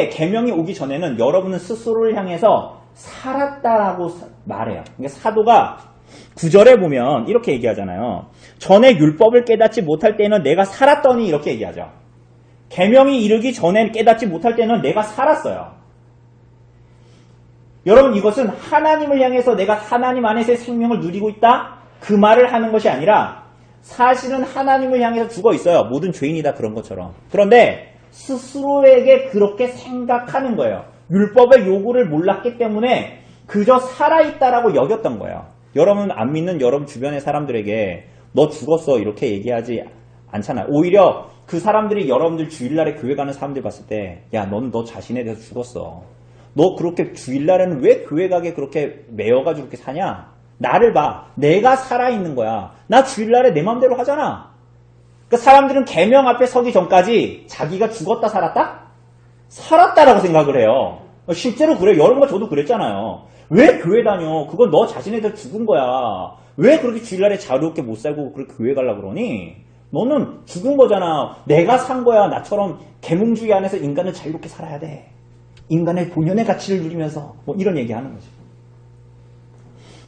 계명이 오기 전에는 여러분은 스스로를 향해서 살았다라고 말해요. 그러니까 사도가 9절에 보면 이렇게 얘기하잖아요. 전에 율법을 깨닫지 못할 때는 내가 살았더니, 이렇게 얘기하죠. 계명이 이르기 전에 깨닫지 못할 때는 내가 살았어요. 여러분, 이것은 하나님을 향해서 내가 하나님 안에서의 생명을 누리고 있다, 그 말을 하는 것이 아니라, 사실은 하나님을 향해서 죽어 있어요. 모든 죄인이 다 그런 것처럼. 그런데 스스로에게 그렇게 생각하는 거예요. 율법의 요구를 몰랐기 때문에 그저 살아있다라고 여겼던 거예요. 여러분 안 믿는 여러분 주변의 사람들에게 너 죽었어 이렇게 얘기하지 않잖아요. 오히려 그 사람들이 여러분들 주일날에 교회 가는 사람들 봤을 때, 야, 너는 너 자신에 대해서 죽었어. 너 그렇게 주일날에는 왜 교회 가게 그렇게 매여가지고 그렇게 사냐? 나를 봐. 내가 살아있는 거야. 나 주일날에 내 마음대로 하잖아. 그러니까 사람들은 계명 앞에 서기 전까지 자기가 죽었다 살았다? 살았다라고 생각을 해요. 실제로 그래요. 여러분과 저도 그랬잖아요. 왜 교회 다녀? 그건 너 자신에 대해서 죽은 거야. 왜 그렇게 주일날에 자유롭게 못 살고 그렇게 교회 가려고 그러니? 너는 죽은 거잖아. 내가 산 거야. 나처럼 계몽주의 안에서 인간은 자유롭게 살아야 돼. 인간의 본연의 가치를 누리면서 뭐 이런 얘기하는 거죠.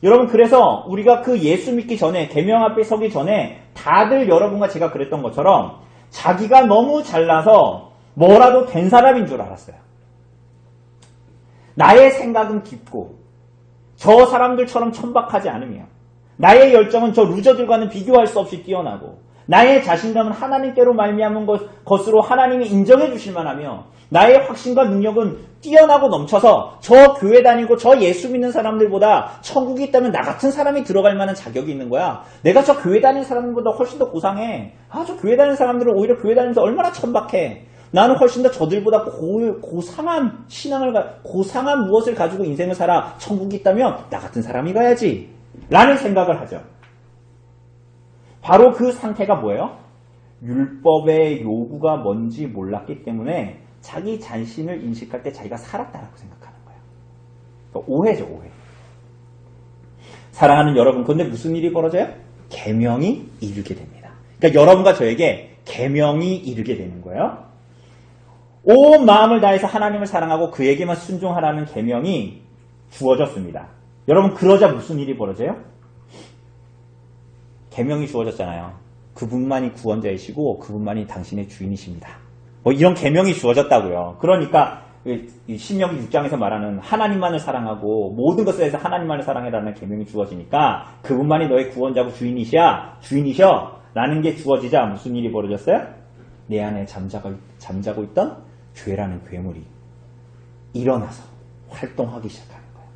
여러분, 그래서 우리가 그 예수 믿기 전에, 계명 앞에 서기 전에 다들 여러분과 제가 그랬던 것처럼 자기가 너무 잘나서 뭐라도 된 사람인 줄 알았어요. 나의 생각은 깊고 저 사람들처럼 천박하지 않으며 나의 열정은 저 루저들과는 비교할 수 없이 뛰어나고 나의 자신감은 하나님께로 말미암은 것으로 하나님이 인정해 주실 만하며 나의 확신과 능력은 뛰어나고 넘쳐서 저 교회 다니고 저 예수 믿는 사람들보다 천국이 있다면 나 같은 사람이 들어갈 만한 자격이 있는 거야. 내가 저 교회 다니는 사람들보다 훨씬 더 고상해. 저 교회 다니는 사람들은 오히려 교회 다니면서 얼마나 천박해. 나는 훨씬 더 저들보다 고상한 신앙을, 고상한 무엇을 가지고 인생을 살아. 천국이 있다면 나 같은 사람이 가야지. 라는 생각을 하죠. 바로 그 상태가 뭐예요? 율법의 요구가 뭔지 몰랐기 때문에 자기 자신을 인식할 때 자기가 살았다라고 생각하는 거예요. 그러니까 오해죠, 오해. 사랑하는 여러분, 그런데 무슨 일이 벌어져요? 계명이 이르게 됩니다. 그러니까 여러분과 저에게 계명이 이르게 되는 거예요. 온 마음을 다해서 하나님을 사랑하고 그에게만 순종하라는 계명이 주어졌습니다. 여러분, 그러자 무슨 일이 벌어져요? 계명이 주어졌잖아요. 그분만이 구원자이시고 그분만이 당신의 주인이십니다. 뭐 이런 계명이 주어졌다고요. 그러니까 이 신명기 6장에서 말하는 하나님만을 사랑하고 모든 것에 대해서 하나님만을 사랑해라는 계명이 주어지니까 그분만이 너의 구원자고 주인이셔 라는 게 주어지자 무슨 일이 벌어졌어요? 내 안에 잠자고 있던 죄라는 괴물이 일어나서 활동하기 시작하는 거예요.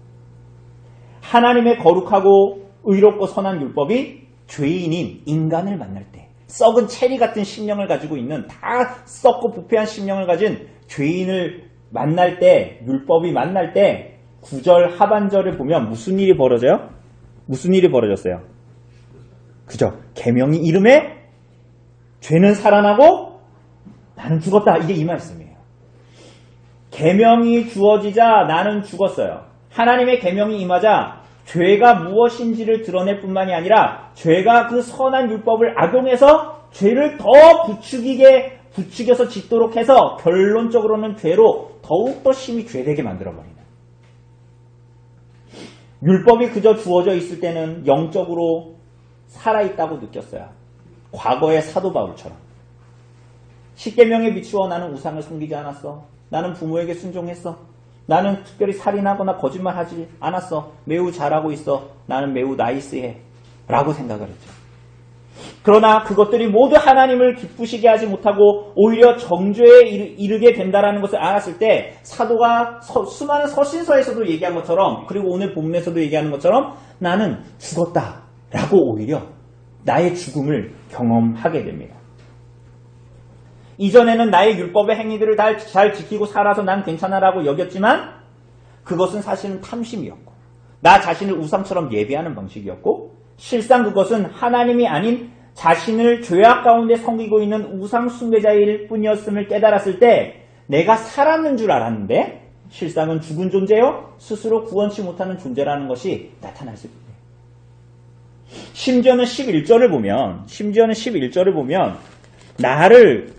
하나님의 거룩하고 의롭고 선한 율법이 죄인인 인간을 만날 때, 썩은 체리 같은 심령을 가지고 있는 다 썩고 부패한 심령을 가진 죄인을 만날 때, 율법이 만날 때 9절 하반절을 보면 무슨 일이 벌어져요? 무슨 일이 벌어졌어요? 그죠? 계명이 이름에 죄는 살아나고 나는 죽었다. 이게 이 말씀이에요. 계명이 주어지자 나는 죽었어요. 하나님의 계명이 임하자 죄가 무엇인지를 드러낼 뿐만이 아니라 죄가 그 선한 율법을 악용해서 죄를 더 부추겨서 짓도록 해서 결론적으로는 죄로 더욱더 심히 죄되게 만들어버리는. 율법이 그저 주어져 있을 때는 영적으로 살아있다고 느꼈어요. 과거의 사도 바울처럼. 십계명에 비추어 나는 우상을 섬기지 않았어. 나는 부모에게 순종했어. 나는 특별히 살인하거나 거짓말하지 않았어. 매우 잘하고 있어. 나는 매우 나이스해. 라고 생각을 했죠. 그러나 그것들이 모두 하나님을 기쁘시게 하지 못하고 오히려 정죄에 이르게 된다는 것을 알았을 때 사도가 수많은 서신서에서도 얘기한 것처럼, 그리고 오늘 본문에서도 얘기하는 것처럼 나는 죽었다라고 오히려 나의 죽음을 경험하게 됩니다. 이전에는 나의 율법의 행위들을 잘 지키고 살아서 난 괜찮아라고 여겼지만 그것은 사실은 탐심이었고 나 자신을 우상처럼 예배하는 방식이었고 실상 그것은 하나님이 아닌 자신을 죄악 가운데 섬기고 있는 우상 숭배자일 뿐이었음을 깨달았을 때 내가 살았는 줄 알았는데 실상은 죽은 존재요 스스로 구원치 못하는 존재라는 것이 나타났을 뿐이에요. 심지어는 11절을 보면 나를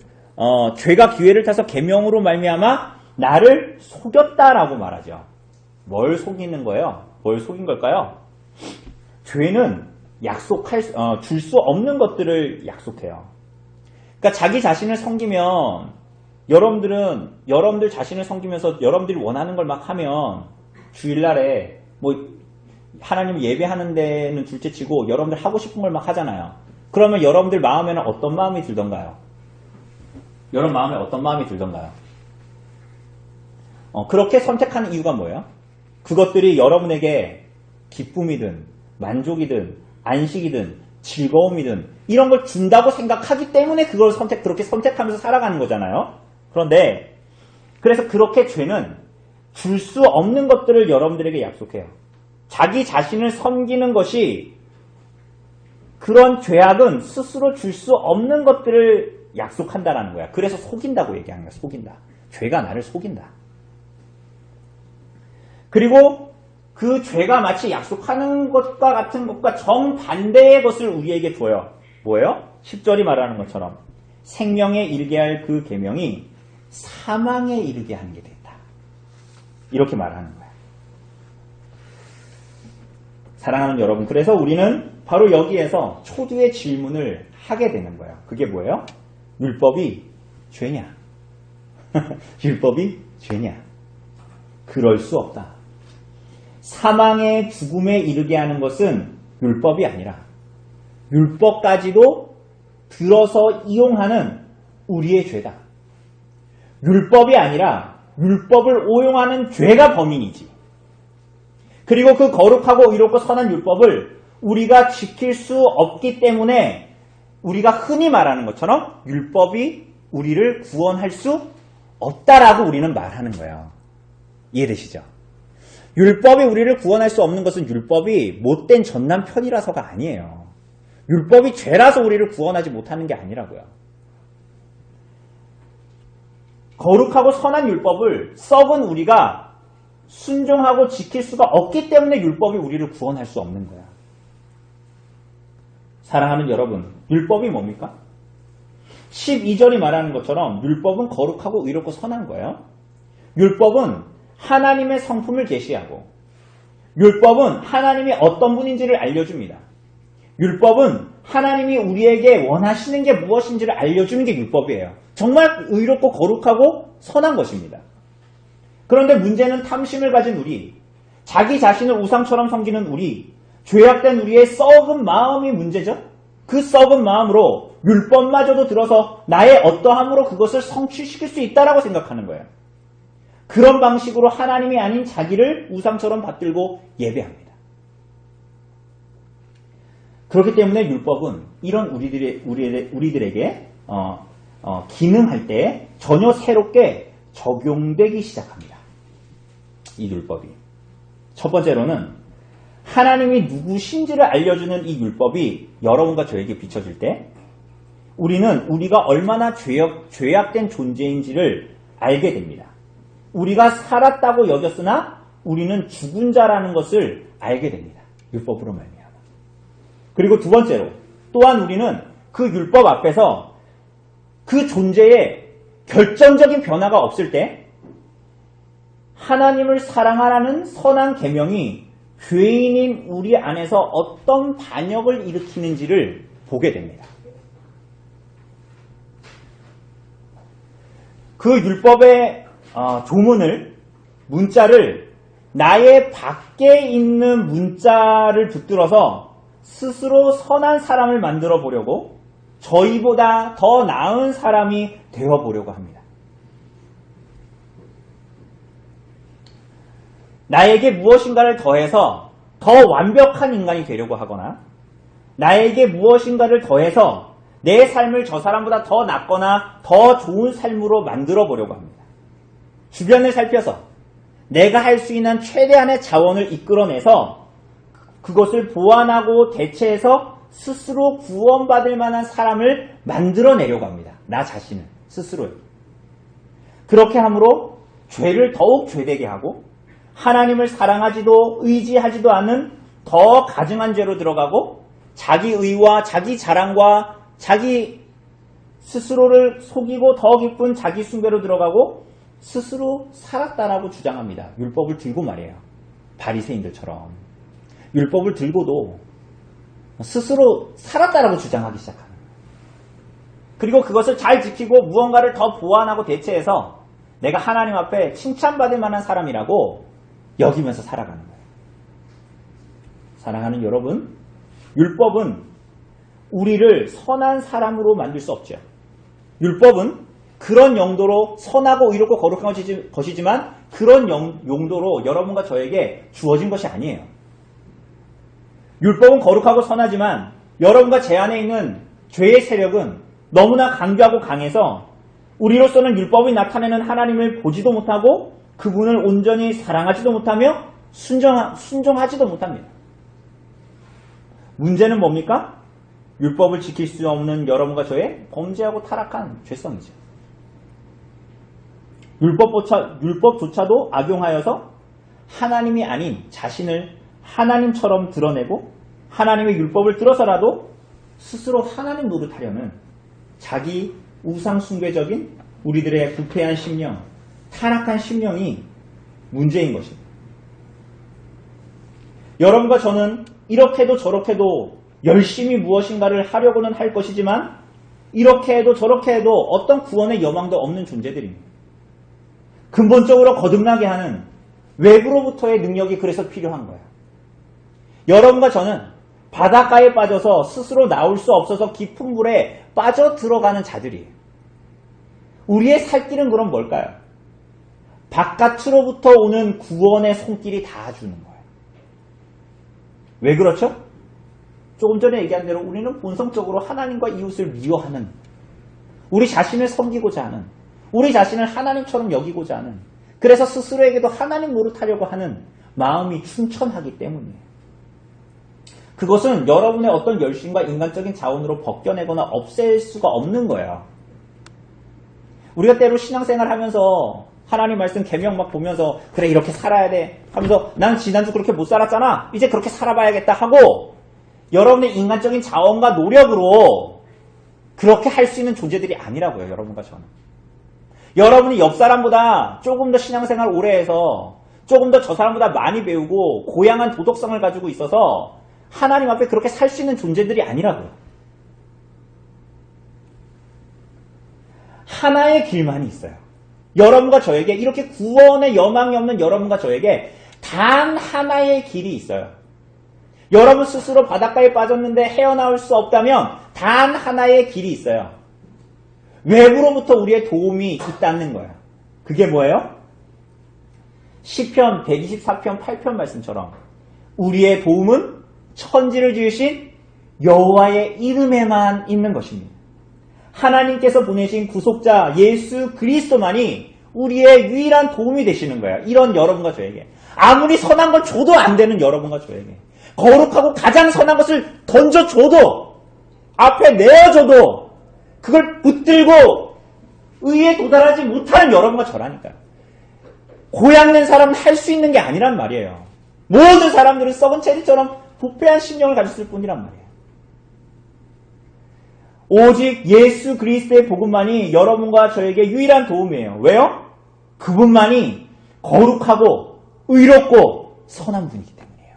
죄가 기회를 타서 계명으로 말미암아 나를 속였다라고 말하죠. 뭘 속이는 거예요? 뭘 속인 걸까요? 죄는 줄 수 없는 것들을 약속해요. 그러니까 자기 자신을 섬기면 여러분들 자신을 섬기면서 여러분들이 원하는 걸 막 하면 주일날에 뭐 하나님 예배하는 데는 둘째치고 여러분들 하고 싶은 걸 막 하잖아요. 그러면 여러분들 마음에는 어떤 마음이 들던가요? 여러분 마음에 어떤 마음이 들던가요? 그렇게 선택하는 이유가 뭐예요? 그것들이 여러분에게 기쁨이든 만족이든 안식이든 즐거움이든 이런 걸 준다고 생각하기 때문에 그걸 그렇게 선택하면서 살아가는 거잖아요. 그래서 그렇게 죄는 줄 수 없는 것들을 여러분들에게 약속해요. 자기 자신을 섬기는 것이 그런 죄악은 스스로 줄 수 없는 것들을 약속한다라는 거야. 그래서 속인다고 얘기하는 거야. 속인다. 죄가 나를 속인다. 그리고 그 죄가 마치 약속하는 것과 같은 것과 정반대의 것을 우리에게 줘요. 뭐예요? 10절이 말하는 것처럼 생명에 이르게 할 그 계명이 사망에 이르게 하는 게 됐다. 이렇게 말하는 거야. 사랑하는 여러분, 그래서 우리는 바로 여기에서 초두의 질문을 하게 되는 거예요. 그게 뭐예요? 율법이 죄냐? 율법이 죄냐? 그럴 수 없다. 사망의 죽음에 이르게 하는 것은 율법이 아니라 율법까지도 들어서 이용하는 우리의 죄다. 율법이 아니라 율법을 오용하는 죄가 범인이지. 그리고 그 거룩하고 의롭고 선한 율법을 우리가 지킬 수 없기 때문에 우리가 흔히 말하는 것처럼 율법이 우리를 구원할 수 없다라고 우리는 말하는 거예요. 이해되시죠? 율법이 우리를 구원할 수 없는 것은 율법이 못된 전남편이라서가 아니에요. 율법이 죄라서 우리를 구원하지 못하는 게 아니라고요. 거룩하고 선한 율법을 썩은 우리가 순종하고 지킬 수가 없기 때문에 율법이 우리를 구원할 수 없는 거야. 사랑하는 여러분, 율법이 뭡니까? 12절이 말하는 것처럼 율법은 거룩하고 의롭고 선한 거예요. 율법은 하나님의 성품을 계시하고 율법은 하나님이 어떤 분인지를 알려줍니다. 율법은 하나님이 우리에게 원하시는 게 무엇인지를 알려주는 게 율법이에요. 정말 의롭고 거룩하고 선한 것입니다. 그런데 문제는 탐심을 가진 우리, 자기 자신을 우상처럼 섬기는 우리, 죄악된 우리의 썩은 마음이 문제죠. 그 썩은 마음으로 율법마저도 들어서 나의 어떠함으로 그것을 성취시킬 수 있다라고 생각하는 거예요. 그런 방식으로 하나님이 아닌 자기를 우상처럼 받들고 예배합니다. 그렇기 때문에 율법은 이런 우리들에게 기능할 때 전혀 새롭게 적용되기 시작합니다. 이 율법이. 첫 번째로는 하나님이 누구신지를 알려주는 이 율법이 여러분과 저에게 비춰질 때 우리는 우리가 얼마나 죄악된 존재인지를 알게 됩니다. 우리가 살았다고 여겼으나 우리는 죽은 자라는 것을 알게 됩니다. 율법으로 말미암아. 그리고 두 번째로 또한 우리는 그 율법 앞에서 그 존재에 결정적인 변화가 없을 때 하나님을 사랑하라는 선한 계명이 죄인인 우리 안에서 어떤 반역을 일으키는지를 보게 됩니다. 그 율법의 조문을, 문자를 나의 밖에 있는 문자를 붙들어서 스스로 선한 사람을 만들어 보려고 저희보다 더 나은 사람이 되어 보려고 합니다. 나에게 무엇인가를 더해서 더 완벽한 인간이 되려고 하거나 나에게 무엇인가를 더해서 내 삶을 저 사람보다 더 낫거나 더 좋은 삶으로 만들어 보려고 합니다. 주변을 살펴서 내가 할 수 있는 최대한의 자원을 이끌어내서 그것을 보완하고 대체해서 스스로 구원받을 만한 사람을 만들어내려고 합니다. 나 자신을 스스로에. 그렇게 함으로 죄를 더욱 죄되게 하고 하나님을 사랑하지도 의지하지도 않는 더 가증한 죄로 들어가고 자기 의와 자기 자랑과 자기 스스로를 속이고 더 깊은 자기 숭배로 들어가고 스스로 살았다라고 주장합니다. 율법을 들고 말이에요. 바리새인들처럼. 율법을 들고도 스스로 살았다라고 주장하기 시작합니다. 그리고 그것을 잘 지키고 무언가를 더 보완하고 대체해서 내가 하나님 앞에 칭찬받을 만한 사람이라고 여기면서 살아가는 거예요. 사랑하는 여러분, 율법은 우리를 선한 사람으로 만들 수 없죠. 율법은 그런 용도로 선하고 의롭고 거룩한 것이지만 그런 용도로 여러분과 저에게 주어진 것이 아니에요. 율법은 거룩하고 선하지만 여러분과 제 안에 있는 죄의 세력은 너무나 강교하고 강해서 우리로서는 율법이 나타내는 하나님을 보지도 못하고 그분을 온전히 사랑하지도 못하며 순종하지도 못합니다. 문제는 뭡니까? 율법을 지킬 수 없는 여러분과 저의 범죄하고 타락한 죄성이죠. 율법조차도 악용하여서 하나님이 아닌 자신을 하나님처럼 드러내고 하나님의 율법을 들어서라도 스스로 하나님 노릇하려는 자기 우상숭배적인 우리들의 부패한 심령, 타락한 심령이 문제인 것입니다. 여러분과 저는 이렇게도 저렇게도 열심히 무엇인가를 하려고는 할 것이지만 이렇게 해도 저렇게 해도 어떤 구원의 여망도 없는 존재들입니다. 근본적으로 거듭나게 하는 외부로부터의 능력이 그래서 필요한 거예요. 여러분과 저는 바닷가에 빠져서 스스로 나올 수 없어서 깊은 물에 빠져 들어가는 자들이에요. 우리의 살 길은 그럼 뭘까요? 바깥으로부터 오는 구원의 손길이 닿아주는 거예요. 왜 그렇죠? 조금 전에 얘기한 대로 우리는 본성적으로 하나님과 이웃을 미워하는, 우리 자신을 섬기고자 하는, 우리 자신을 하나님처럼 여기고자 하는, 그래서 스스로에게도 하나님 노릇하려고 하는 마음이 충천하기 때문이에요. 그것은 여러분의 어떤 열심과 인간적인 자원으로 벗겨내거나 없앨 수가 없는 거예요. 우리가 때로 신앙생활 하면서 하나님 말씀 계명 막 보면서 그래 이렇게 살아야 돼 하면서 난 지난주 그렇게 못 살았잖아 이제 그렇게 살아봐야겠다 하고 여러분의 인간적인 자원과 노력으로 그렇게 할 수 있는 존재들이 아니라고요. 여러분과 저는. 여러분이 옆 사람보다 조금 더 신앙생활 오래 해서 조금 더 저 사람보다 많이 배우고 고양한 도덕성을 가지고 있어서 하나님 앞에 그렇게 살 수 있는 존재들이 아니라고요. 하나의 길만이 있어요. 여러분과 저에게 이렇게 구원의 여망이 없는 여러분과 저에게 단 하나의 길이 있어요. 여러분 스스로 바닷가에 빠졌는데 헤어나올 수 없다면 단 하나의 길이 있어요. 외부로부터 우리의 도움이 있다는 거예요. 그게 뭐예요? 시편 124편 8편 말씀처럼 우리의 도움은 천지를 지으신 여호와의 이름에만 있는 것입니다. 하나님께서 보내신 구속자 예수 그리스도만이 우리의 유일한 도움이 되시는 거예요. 이런 여러분과 저에게. 아무리 선한 걸 줘도 안 되는 여러분과 저에게. 거룩하고 가장 선한 것을 던져줘도 앞에 내어줘도 그걸 붙들고 의에 도달하지 못하는 여러분과 저라니까요. 고향낸 사람은 할 수 있는 게 아니란 말이에요. 모든 사람들은 썩은 체리처럼 부패한 심령을 가졌을 뿐이란 말이에요. 오직 예수 그리스도의 복음만이 여러분과 저에게 유일한 도움이에요. 왜요? 그분만이 거룩하고 의롭고 선한 분이기 때문이에요.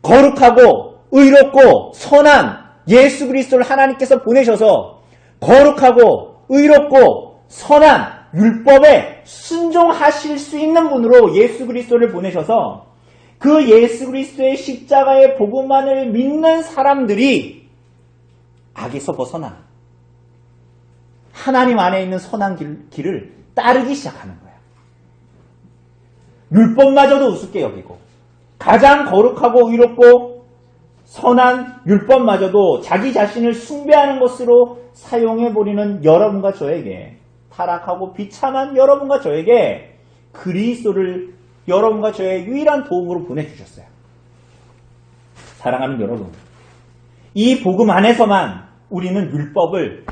거룩하고 의롭고 선한 예수 그리스도를 하나님께서 보내셔서 거룩하고 의롭고 선한 율법에 순종하실 수 있는 분으로 예수 그리스도를 보내셔서 그 예수 그리스도의 십자가의 복음만을 믿는 사람들이 악에서 벗어나 하나님 안에 있는 선한 길을 따르기 시작하는 거예요. 율법마저도 우습게 여기고 가장 거룩하고 의롭고 선한 율법마저도 자기 자신을 숭배하는 것으로 사용해버리는 여러분과 저에게 타락하고 비참한 여러분과 저에게 그리스도를 여러분과 저의 유일한 도움으로 보내주셨어요. 사랑하는 여러분, 이 복음 안에서만 우리는 율법을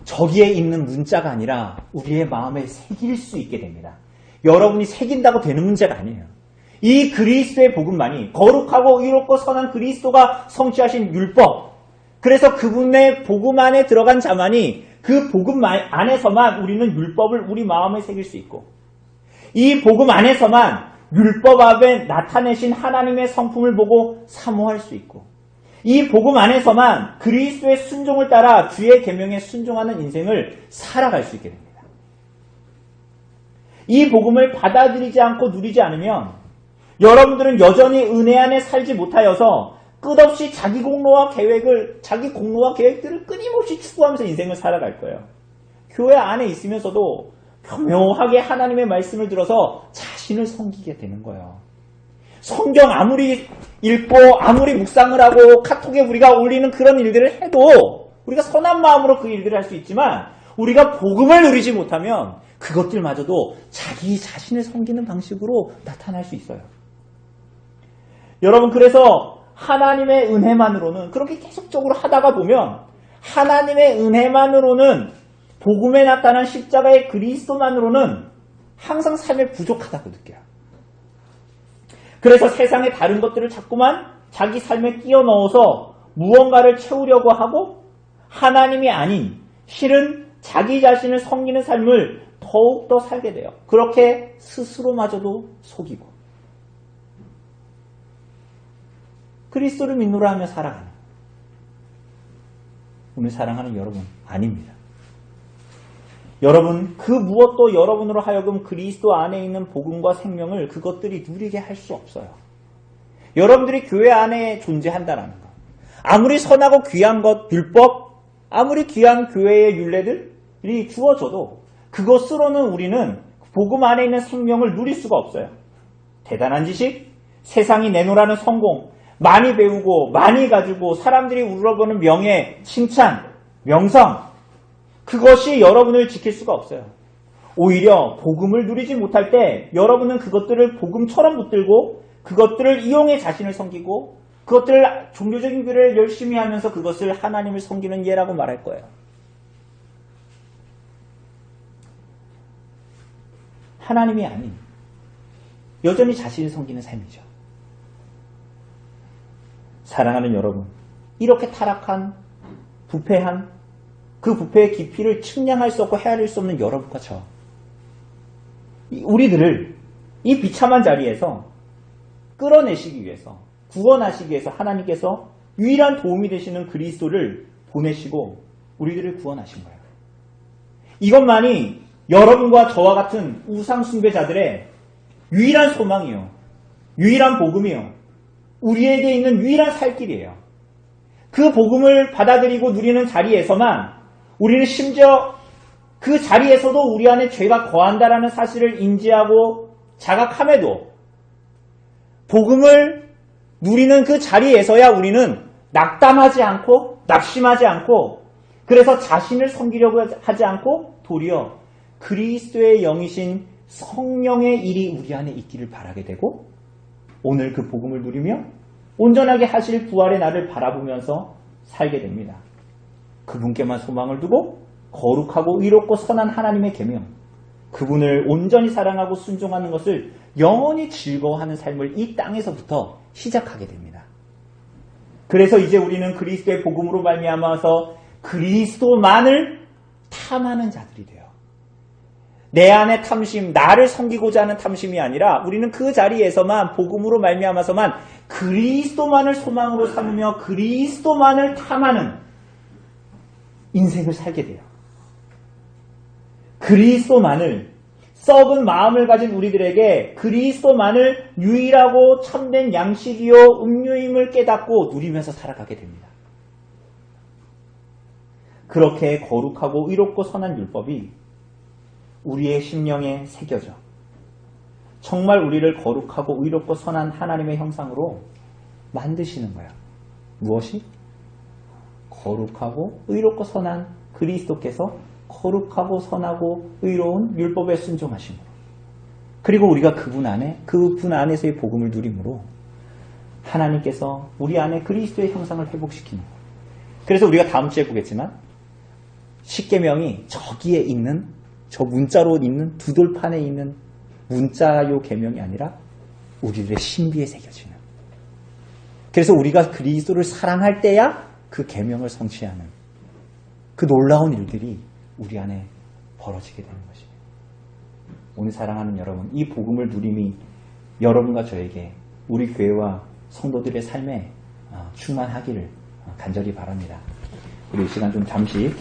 저기에 있는 문자가 아니라 우리의 마음에 새길 수 있게 됩니다. 여러분이 새긴다고 되는 문제가 아니에요. 이 그리스도의 복음만이 거룩하고 의롭고 선한 그리스도가 성취하신 율법, 그래서 그분의 복음 안에 들어간 자만이 그 복음 안에서만 우리는 율법을 우리 마음에 새길 수 있고 이 복음 안에서만 율법 앞에 나타내신 하나님의 성품을 보고 사모할 수 있고 이 복음 안에서만 그리스도의 순종을 따라 주의 계명에 순종하는 인생을 살아갈 수 있게 됩니다. 이 복음을 받아들이지 않고 누리지 않으면 여러분들은 여전히 은혜 안에 살지 못하여서 끝없이 자기 공로와 계획들을 끊임없이 추구하면서 인생을 살아갈 거예요. 교회 안에 있으면서도 교묘하게 하나님의 말씀을 들어서 자신을 섬기게 되는 거예요. 성경 아무리 읽고 아무리 묵상을 하고 카톡에 우리가 올리는 그런 일들을 해도 우리가 선한 마음으로 그 일들을 할 수 있지만 우리가 복음을 누리지 못하면 그것들마저도 자기 자신을 섬기는 방식으로 나타날 수 있어요. 여러분, 그래서 하나님의 은혜만으로는 그렇게 계속적으로 하다가 보면 하나님의 은혜만으로는 복음에 나타난 십자가의 그리스도만으로는 항상 삶에 부족하다고 느껴요. 그래서 세상의 다른 것들을 자꾸만 자기 삶에 끼워 넣어서 무언가를 채우려고 하고 하나님이 아닌 실은 자기 자신을 섬기는 삶을 더욱더 살게 돼요. 그렇게 스스로마저도 속이고 그리스도를 믿노라 하며 살아가는 오늘 사랑하는 여러분 아닙니다. 여러분 그 무엇도 여러분으로 하여금 그리스도 안에 있는 복음과 생명을 그것들이 누리게 할 수 없어요. 여러분들이 교회 안에 존재한다는 것, 아무리 선하고 귀한 것, 율법, 아무리 귀한 교회의 율례들이 주어져도 그것으로는 우리는 복음 안에 있는 생명을 누릴 수가 없어요. 대단한 지식, 세상이 내놓으라는 성공, 많이 배우고 많이 가지고 사람들이 우러보는 명예, 칭찬, 명성, 그것이 여러분을 지킬 수가 없어요. 오히려 복음을 누리지 못할 때 여러분은 그것들을 복음처럼 붙들고 그것들을 이용해 자신을 섬기고 그것들을 종교적인 길을 열심히 하면서 그것을 하나님을 섬기는 예라고 말할 거예요. 하나님이 아닌 여전히 자신을 섬기는 삶이죠. 사랑하는 여러분, 이렇게 타락한, 부패한 그 부패의 깊이를 측량할 수 없고 헤아릴 수 없는 여러분과 저, 우리들을 이 비참한 자리에서 끌어내시기 위해서, 구원하시기 위해서 하나님께서 유일한 도움이 되시는 그리스도를 보내시고 우리들을 구원하신 거예요. 이것만이 여러분과 저와 같은 우상 숭배자들의 유일한 소망이요. 유일한 복음이요. 우리에게 있는 유일한 살 길이에요. 그 복음을 받아들이고 누리는 자리에서만 우리는 심지어 그 자리에서도 우리 안에 죄가 거한다라는 사실을 인지하고 자각함에도 복음을 누리는 그 자리에서야 우리는 낙담하지 않고 낙심하지 않고 그래서 자신을 섬기려고 하지 않고 도리어 그리스도의 영이신 성령의 일이 우리 안에 있기를 바라게 되고 오늘 그 복음을 누리며 온전하게 하실 부활의 날을 바라보면서 살게 됩니다. 그분께만 소망을 두고 거룩하고 의롭고 선한 하나님의 계명, 그분을 온전히 사랑하고 순종하는 것을 영원히 즐거워하는 삶을 이 땅에서부터 시작하게 됩니다. 그래서 이제 우리는 그리스도의 복음으로 말미암아서 그리스도만을 탐하는 자들이 돼요. 내 안의 탐심, 나를 섬기고자 하는 탐심이 아니라 우리는 그 자리에서만 복음으로 말미암아서만 그리스도만을 소망으로 삼으며 그리스도만을 탐하는 인생을 살게 돼요. 그리스도만을 썩은 마음을 가진 우리들에게 그리스도만을 유일하고 참된 양식이요 음료임을 깨닫고 누리면서 살아가게 됩니다. 그렇게 거룩하고 의롭고 선한 율법이 우리의 심령에 새겨져 정말 우리를 거룩하고 의롭고 선한 하나님의 형상으로 만드시는 거야. 무엇이? 거룩하고 의롭고 선한 그리스도께서 거룩하고 선하고 의로운 율법에 순종하심으로 그리고 우리가 그분 안에서의 복음을 누림으로 하나님께서 우리 안에 그리스도의 형상을 회복시키는 거예요. 그래서 우리가 다음 주에 보겠지만 십계명이 저기에 있는 저 문자로 있는 두 돌판에 있는 문자요 계명이 아니라 우리들의 신비에 새겨지는 그래서 우리가 그리스도를 사랑할 때야 그 계명을 성취하는 그 놀라운 일들이 우리 안에 벌어지게 되는 것입니다. 오늘 사랑하는 여러분, 이 복음을 누림이 여러분과 저에게 우리 교회와 성도들의 삶에 충만하기를 간절히 바랍니다. 우리 이 시간 좀 잠시